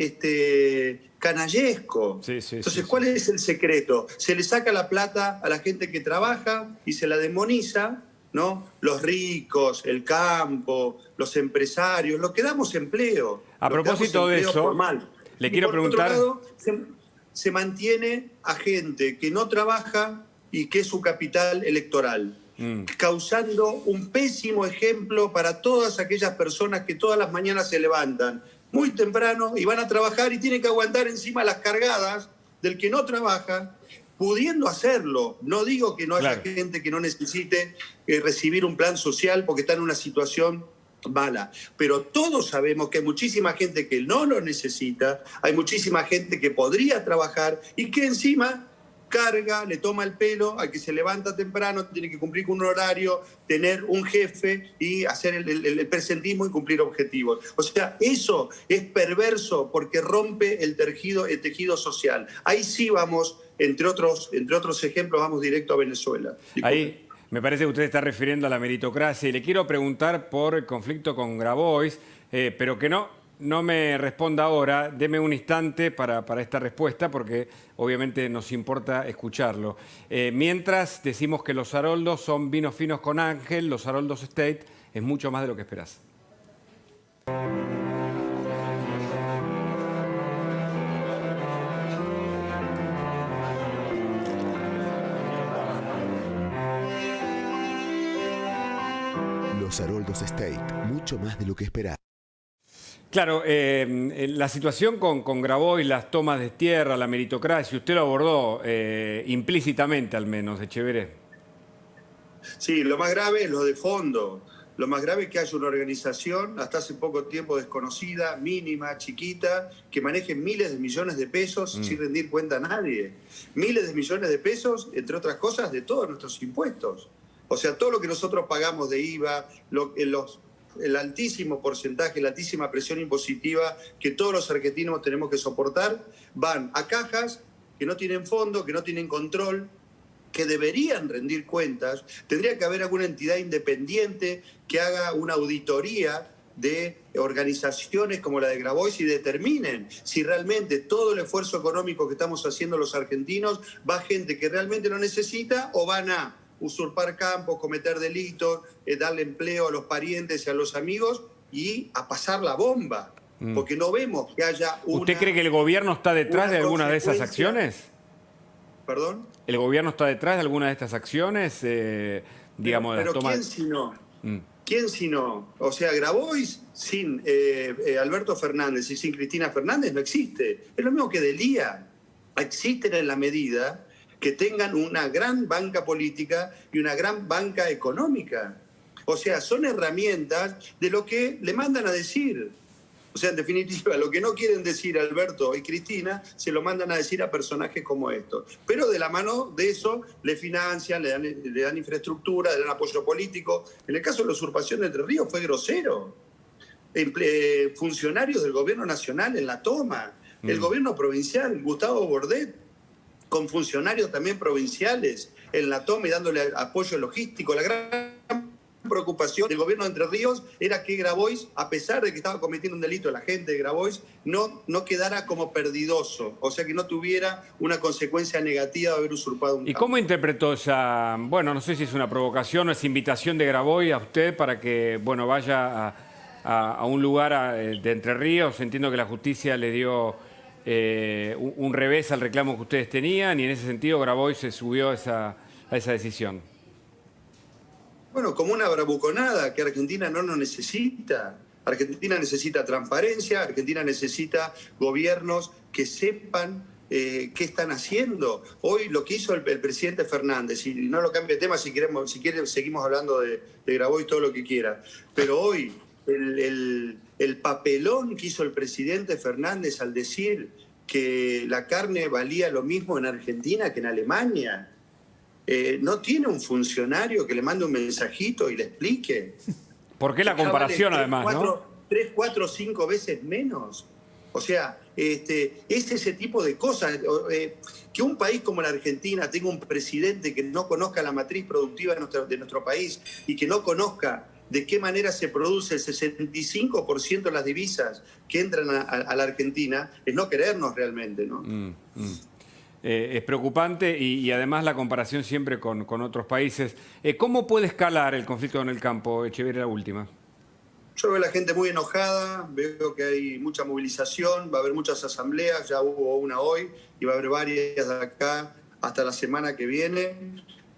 canallesco. Entonces, ¿cuál es el secreto? Se le saca la plata a la gente que trabaja y se la demoniza, ¿no? Los ricos, el campo, los empresarios, los que damos empleo. A propósito de eso, formal. le quiero preguntar... Por otro lado, se mantiene a gente que no trabaja y que es su capital electoral, causando un pésimo ejemplo para todas aquellas personas que todas las mañanas se levantan muy temprano y van a trabajar y tienen que aguantar encima las cargadas del que no trabaja, pudiendo hacerlo. No digo que no haya gente que no necesite recibir un plan social porque está en una situación mala, pero todos sabemos que hay muchísima gente que no lo necesita, hay muchísima gente que podría trabajar y que encima carga, le toma el pelo al que se levanta temprano, tiene que cumplir con un horario, tener un jefe y hacer el presentismo y cumplir objetivos. O sea, eso es perverso porque rompe el tejido social. Ahí sí vamos, entre otros ejemplos, vamos directo a Venezuela. Ahí me parece que usted está refiriendo a la meritocracia y le quiero preguntar por el conflicto con Grabois, pero que no me responda ahora, deme un instante para esta respuesta porque obviamente nos importa escucharlo. Mientras decimos que los Haroldos son vinos finos con Ángel, los Haroldos State es mucho más de lo que esperás. Los Haroldos State, mucho más de lo que esperás. Claro, la situación con Grabois, las tomas de tierra, la meritocracia, usted lo abordó implícitamente al menos, Echeveré. Sí, lo más grave es lo de fondo. Lo más grave es que haya una organización, hasta hace poco tiempo desconocida, mínima, chiquita, que maneje miles de millones de pesos sin rendir cuenta a nadie. Miles de millones de pesos, entre otras cosas, de todos nuestros impuestos. O sea, todo lo que nosotros pagamos de IVA, el altísimo porcentaje, la altísima presión impositiva que todos los argentinos tenemos que soportar, van a cajas que no tienen fondo, que no tienen control, que deberían rendir cuentas. Tendría que haber alguna entidad independiente que haga una auditoría de organizaciones como la de Grabois y determinen si realmente todo el esfuerzo económico que estamos haciendo los argentinos va a gente que realmente lo necesita o van a usurpar campos, cometer delitos, darle empleo a los parientes y a los amigos y a pasar la bomba. Porque no vemos que haya una... ¿Usted cree que el gobierno está detrás de alguna de esas acciones? ¿Perdón? ¿El gobierno está detrás de alguna de estas acciones? Digamos, pero de las tomas... ¿quién si no? ¿Quién si no? O sea, Grabois sin Alberto Fernández y sin Cristina Fernández no existe. Es lo mismo que Delía. Existen en la medida que tengan una gran banca política y una gran banca económica. O sea, son herramientas de lo que le mandan a decir. O sea, en definitiva, lo que no quieren decir Alberto y Cristina, se lo mandan a decir a personajes como estos. Pero de la mano de eso, le financian, le dan infraestructura, le dan apoyo político. En el caso de la usurpación de Entre Ríos fue grosero. Funcionarios del gobierno nacional en la toma. El gobierno provincial, Gustavo Bordet, con funcionarios también provinciales en la toma y dándole apoyo logístico. La gran preocupación del gobierno de Entre Ríos era que Grabois, a pesar de que estaba cometiendo un delito la gente de Grabois, no quedara como perdidoso, o sea que no tuviera una consecuencia negativa de haber usurpado un campo. ¿Y cómo interpretó esa, bueno, no sé si es una provocación o es invitación de Grabois a usted para que, bueno, vaya a un lugar de Entre Ríos? Entiendo que la justicia le dio un revés al reclamo que ustedes tenían y en ese sentido Grabois se subió a esa decisión. Bueno, como una bravuconada que Argentina no nos necesita. Argentina necesita transparencia, Argentina necesita gobiernos que sepan qué están haciendo. Hoy lo que hizo el presidente Fernández, y no lo cambie de tema, si quiere seguimos hablando de Grabois todo lo que quiera, pero hoy el papelón que hizo el presidente Fernández al decir que la carne valía lo mismo en Argentina que en Alemania. No tiene un funcionario que le mande un mensajito y le explique. ¿Por qué la comparación además, 3, 4, 5 veces menos? O sea, es ese tipo de cosas. Que un país como la Argentina tenga un presidente que no conozca la matriz productiva de nuestro país y que no conozca de qué manera se produce el 65% de las divisas que entran a la Argentina, es no querernos realmente, ¿no? es preocupante y además la comparación siempre con otros países. ¿Cómo puede escalar el conflicto en el campo, Echeverría, la última? Yo veo a la gente muy enojada, veo que hay mucha movilización, va a haber muchas asambleas, ya hubo una hoy y va a haber varias de acá hasta la semana que viene,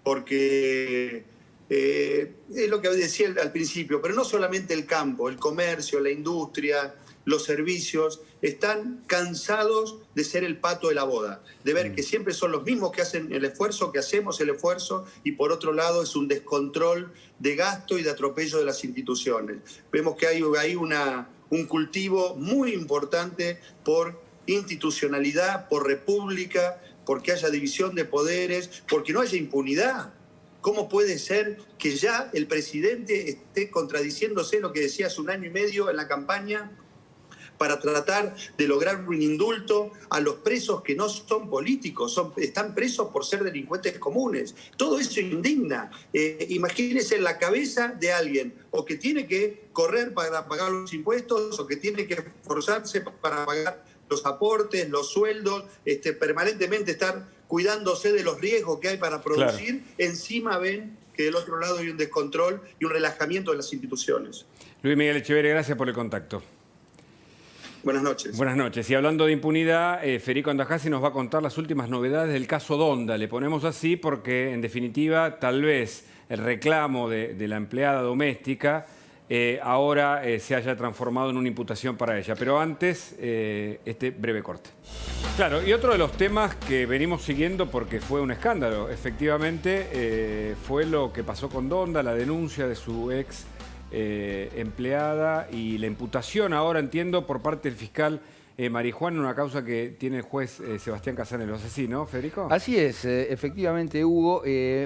porque es lo que decía al principio, pero no solamente el campo, el comercio, la industria, los servicios, están cansados de ser el pato de la boda, de ver que siempre son los mismos que hacen el esfuerzo, que hacemos el esfuerzo, y por otro lado es un descontrol de gasto y de atropello de las instituciones. Vemos que hay un cultivo muy importante por institucionalidad, por república, porque haya división de poderes, porque no haya impunidad. ¿Cómo puede ser que ya el presidente esté contradiciéndose lo que decía hace 1 año y medio en la campaña para tratar de lograr un indulto a los presos que no son políticos, están presos por ser delincuentes comunes? Todo eso indigna. Imagínense en la cabeza de alguien o que tiene que correr para pagar los impuestos o que tiene que esforzarse para pagar los aportes, los sueldos, permanentemente estar cuidándose de los riesgos que hay para producir. Claro. Encima ven que del otro lado hay un descontrol y un relajamiento de las instituciones. Luis Miguel Echeverría, gracias por el contacto. Buenas noches. Buenas noches. Y hablando de impunidad, Federico Andajasi nos va a contar las últimas novedades del caso Donda. Le ponemos así porque, en definitiva, tal vez el reclamo de la empleada doméstica ahora se haya transformado en una imputación para ella. Pero antes, este breve corte. Claro, y otro de los temas que venimos siguiendo porque fue un escándalo, efectivamente, fue lo que pasó con Donda, la denuncia de su ex empleada y la imputación ahora, entiendo, por parte del fiscal Marijuán en una causa que tiene el juez Sebastián Casanelo. ¿Es así, no, Federico? Así es, efectivamente, Hugo.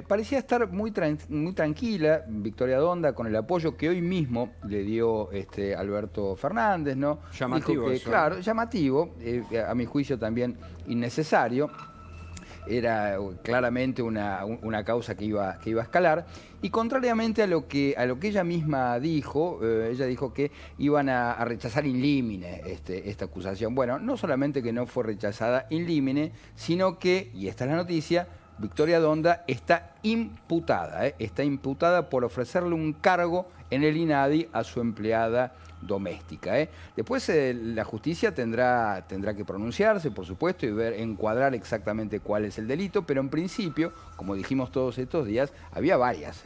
Parecía estar muy tranquila Victoria Donda con el apoyo que hoy mismo le dio Alberto Fernández, ¿no? Llamativo que, eso. claro, llamativo, a mi juicio también innecesario. Era claramente una causa que iba a escalar, y contrariamente a lo que ella misma dijo, ella dijo que iban a rechazar in limine esta acusación. Bueno, no solamente que no fue rechazada in limine, sino que, y esta es la noticia, Victoria Donda está imputada por ofrecerle un cargo en el INADI a su empleada doméstica. Después la justicia tendrá que pronunciarse, por supuesto, y encuadrar exactamente cuál es el delito, pero en principio, como dijimos todos estos días, había varias,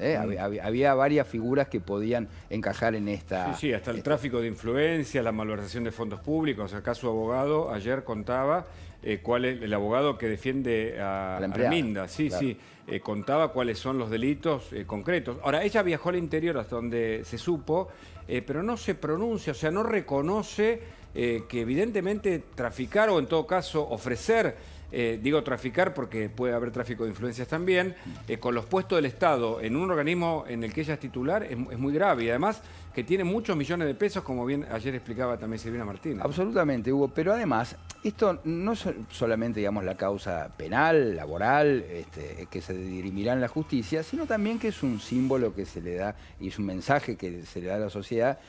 había varias figuras que podían encajar en esta... Sí, hasta el tráfico de influencias, la malversación de fondos públicos. Acá su abogado ayer contaba cuál es el abogado que defiende a Arminda. Sí, claro. Sí. Contaba cuáles son los delitos concretos. Ahora, ella viajó al interior hasta donde se supo, pero no se pronuncia, o sea, no reconoce que evidentemente traficar o en todo caso ofrecer, digo traficar porque puede haber tráfico de influencias también, con los puestos del Estado en un organismo en el que ella es titular es muy grave, y además que tiene muchos millones de pesos, como bien ayer explicaba también Silvina Martínez. Absolutamente, Hugo, pero además esto no es solamente, digamos, la causa penal, laboral, que se dirimirá en la justicia, sino también que es un símbolo que se le da y es un mensaje que se le da a la sociedad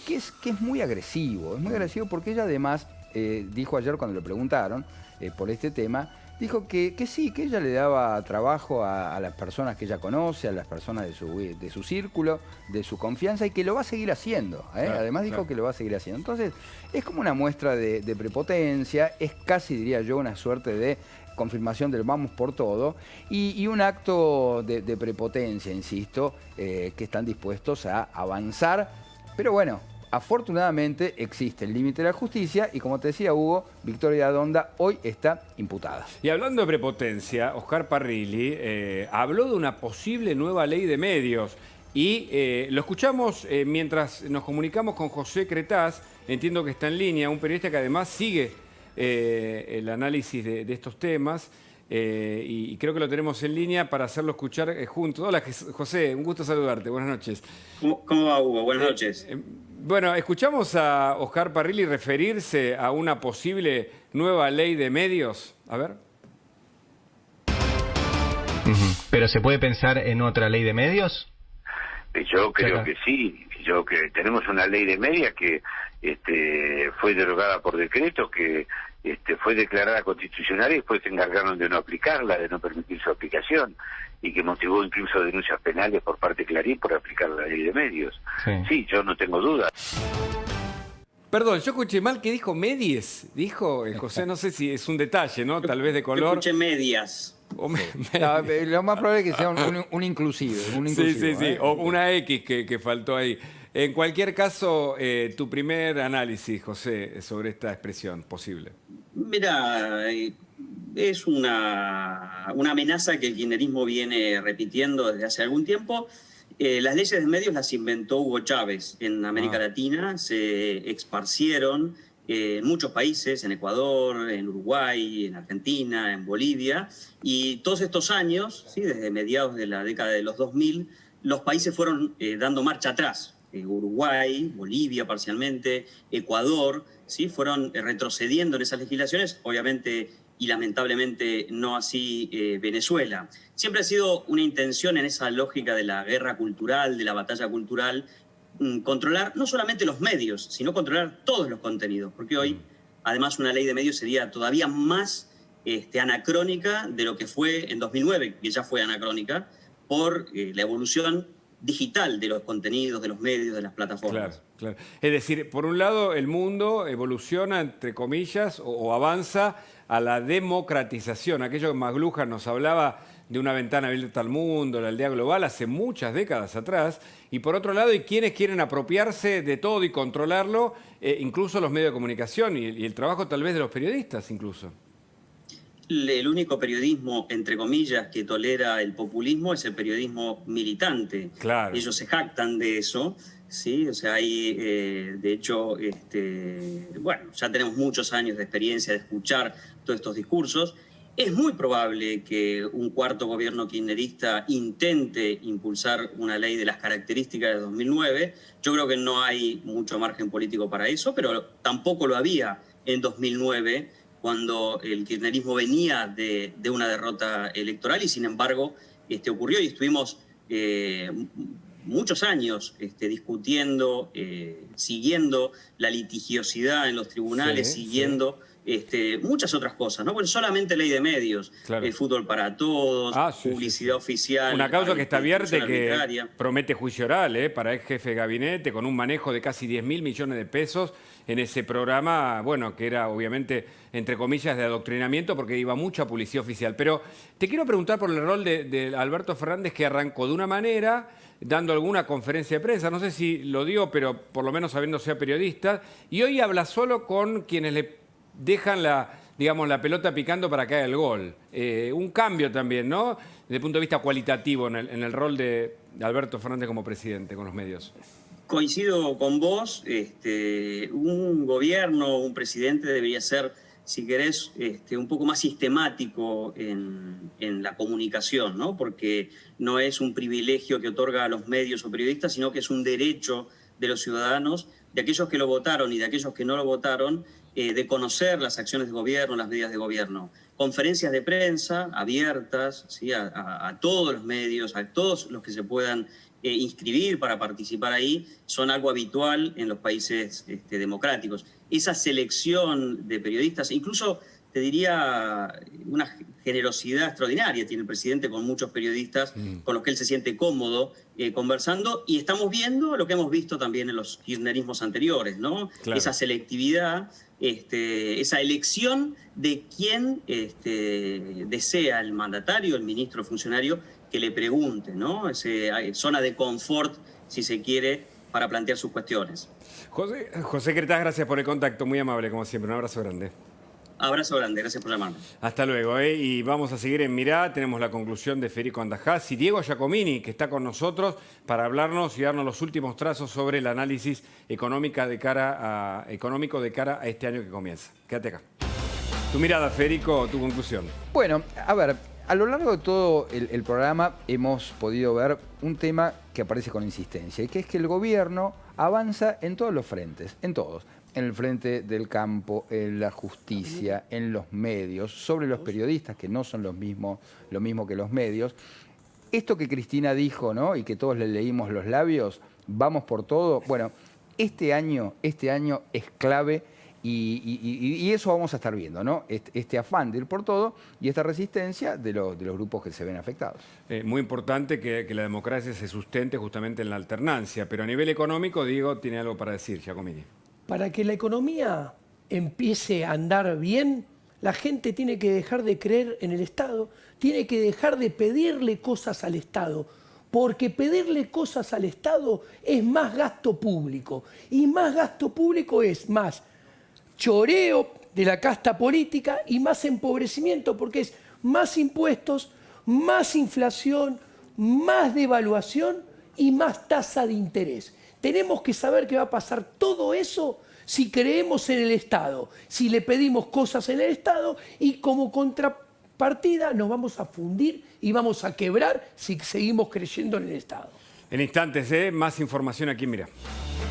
que es muy agresivo. Es muy agresivo porque ella además dijo ayer cuando le preguntaron por este tema, dijo que sí, que ella le daba trabajo a las personas que ella conoce, a las personas de su círculo, de su confianza, y que lo va a seguir haciendo. Claro, además dijo que lo va a seguir haciendo. Entonces, es como una muestra de prepotencia, es casi, diría yo, una suerte de confirmación del vamos por todo, y un acto de prepotencia, insisto, que están dispuestos a avanzar. Pero bueno, afortunadamente existe el límite de la justicia y, como te decía Hugo, Victoria Donda hoy está imputada. Y hablando de prepotencia, Oscar Parrilli habló de una posible nueva ley de medios y lo escuchamos mientras nos comunicamos con José Cretaz, entiendo que está en línea, un periodista que además sigue el análisis de estos temas. Y creo que lo tenemos en línea para hacerlo escuchar juntos. Hola, José, un gusto saludarte. Buenas noches. ¿Cómo va, Hugo? Buenas noches. Bueno, escuchamos a Oscar Parrilli referirse a una posible nueva ley de medios. A ver. ¿Pero se puede pensar en otra ley de medios? Yo creo que sí. Yo que tenemos una ley de medios que fue derogada por decreto, que fue declarada constitucional y después se encargaron de no aplicarla, de no permitir su aplicación, y que motivó incluso denuncias penales por parte de Clarín por aplicar la ley de medios. Sí, yo no tengo duda. Perdón, yo escuché mal que dijo medies. Dijo José, no sé si es un detalle, ¿no? Tal vez de color. Yo escuché medias. No, lo más probable es que sea un inclusive. Sí. O una X que faltó ahí. En cualquier caso, tu primer análisis, José, sobre esta expresión posible. Mira, es una amenaza que el kirchnerismo viene repitiendo desde hace algún tiempo. Las leyes de medios las inventó Hugo Chávez en América Latina, se esparcieron en muchos países, en Ecuador, en Uruguay, en Argentina, en Bolivia, y todos estos años, ¿sí? Desde mediados de la década de los 2000, los países fueron dando marcha atrás. Uruguay, Bolivia parcialmente, Ecuador, ¿sí? Fueron retrocediendo en esas legislaciones, obviamente y lamentablemente no así Venezuela. Siempre ha sido una intención en esa lógica de la guerra cultural, de la batalla cultural, controlar no solamente los medios, sino controlar todos los contenidos, porque hoy, además, una ley de medios sería todavía más anacrónica de lo que fue en 2009, que ya fue anacrónica, por la evolución digital de los contenidos, de los medios, de las plataformas. Claro. Es decir, por un lado, el mundo evoluciona, entre comillas, o avanza a la democratización. Aquello que McLuhan nos hablaba de una ventana abierta al mundo, la aldea global, hace muchas décadas atrás. Y por otro lado, hay quienes quieren apropiarse de todo y controlarlo, incluso los medios de comunicación y el trabajo tal vez de los periodistas incluso. El único periodismo, entre comillas, que tolera el populismo es el periodismo militante. Claro. Ellos se jactan de eso, ¿sí? O sea, hay, de hecho, bueno, ya tenemos muchos años de experiencia de escuchar todos estos discursos. Es muy probable que un cuarto gobierno kirchnerista intente impulsar una ley de las características de 2009. Yo creo que no hay mucho margen político para eso, pero tampoco lo había en 2009, cuando el kirchnerismo venía de una derrota electoral y sin embargo ocurrió y estuvimos muchos años discutiendo, siguiendo la litigiosidad en los tribunales, siguiendo muchas otras cosas, ¿no? Bueno, solamente ley de medios, claro. Fútbol para todos, publicidad oficial. Una causa que está abierta y que promete juicio oral para el jefe de gabinete, con un manejo de casi 10.000 millones de pesos en ese programa, bueno, que era obviamente, entre comillas, de adoctrinamiento, porque iba mucha publicidad oficial. Pero te quiero preguntar por el rol de Alberto Fernández, que arrancó de una manera, dando alguna conferencia de prensa, no sé si lo dio, pero por lo menos sabiéndose periodista, y hoy habla solo con quienes le dejan la pelota picando para que haga el gol. Un cambio también, ¿no? Desde el punto de vista cualitativo en el rol de Alberto Fernández como presidente con los medios. Coincido con vos, un gobierno, un presidente debería ser, si querés, un poco más sistemático en la comunicación, ¿no? Porque no es un privilegio que otorga a los medios o periodistas, sino que es un derecho de los ciudadanos, de aquellos que lo votaron y de aquellos que no lo votaron, de conocer las acciones de gobierno, las medidas de gobierno. Conferencias de prensa abiertas, ¿sí? a todos los medios, a todos los que se puedan inscribir para participar ahí, son algo habitual en los países democráticos. Esa selección de periodistas, incluso te diría una generosidad extraordinaria tiene el presidente con muchos periodistas con los que él se siente cómodo conversando, y estamos viendo lo que hemos visto también en los kirchnerismos anteriores, ¿no? Claro. Esa selectividad, esa elección de quién desea el mandatario, el ministro, el funcionario, que le pregunte, ¿no? Esa zona de confort, si se quiere, para plantear sus cuestiones. José Cretaz, gracias por el contacto, muy amable como siempre, un abrazo grande. Abrazo grande, gracias por llamarme. Hasta luego, y vamos a seguir en Mirá. Tenemos la conclusión de Federico Andajás y Diego Giacomini, que está con nosotros para hablarnos y darnos los últimos trazos sobre el análisis económico de cara a este año que comienza. Quédate acá. Tu mirada, Federico, tu conclusión. Bueno, a ver, a lo largo de todo el programa hemos podido ver un tema que aparece con insistencia, y que es que el gobierno avanza en todos los frentes, en todos. En el frente del campo, en la justicia, en los medios, sobre los periodistas, que no son lo mismo que los medios. esto que Cristina dijo, ¿no? Y que todos le leímos los labios, vamos por todo. Bueno, este año es clave y eso vamos a estar viendo, ¿no? Este afán de ir por todo y esta resistencia de los grupos que se ven afectados. Muy importante que la democracia se sustente justamente en la alternancia, pero a nivel económico, Diego tiene algo para decir, Giacomini. Para que la economía empiece a andar bien, la gente tiene que dejar de creer en el Estado, tiene que dejar de pedirle cosas al Estado, porque pedirle cosas al Estado es más gasto público, y más gasto público es más choreo de la casta política y más empobrecimiento, porque es más impuestos, más inflación, más devaluación y más tasa de interés. Tenemos que saber que va a pasar todo eso si creemos en el Estado, si le pedimos cosas en el Estado y como contrapartida nos vamos a fundir y vamos a quebrar si seguimos creyendo en el Estado. En instantes, más información aquí, mira.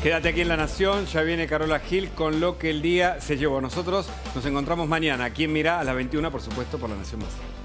Quédate aquí en La Nación, ya viene Carola Gil con lo que el día se llevó. Nosotros nos encontramos mañana aquí en Mirá a las 21, por supuesto, por La Nación Más.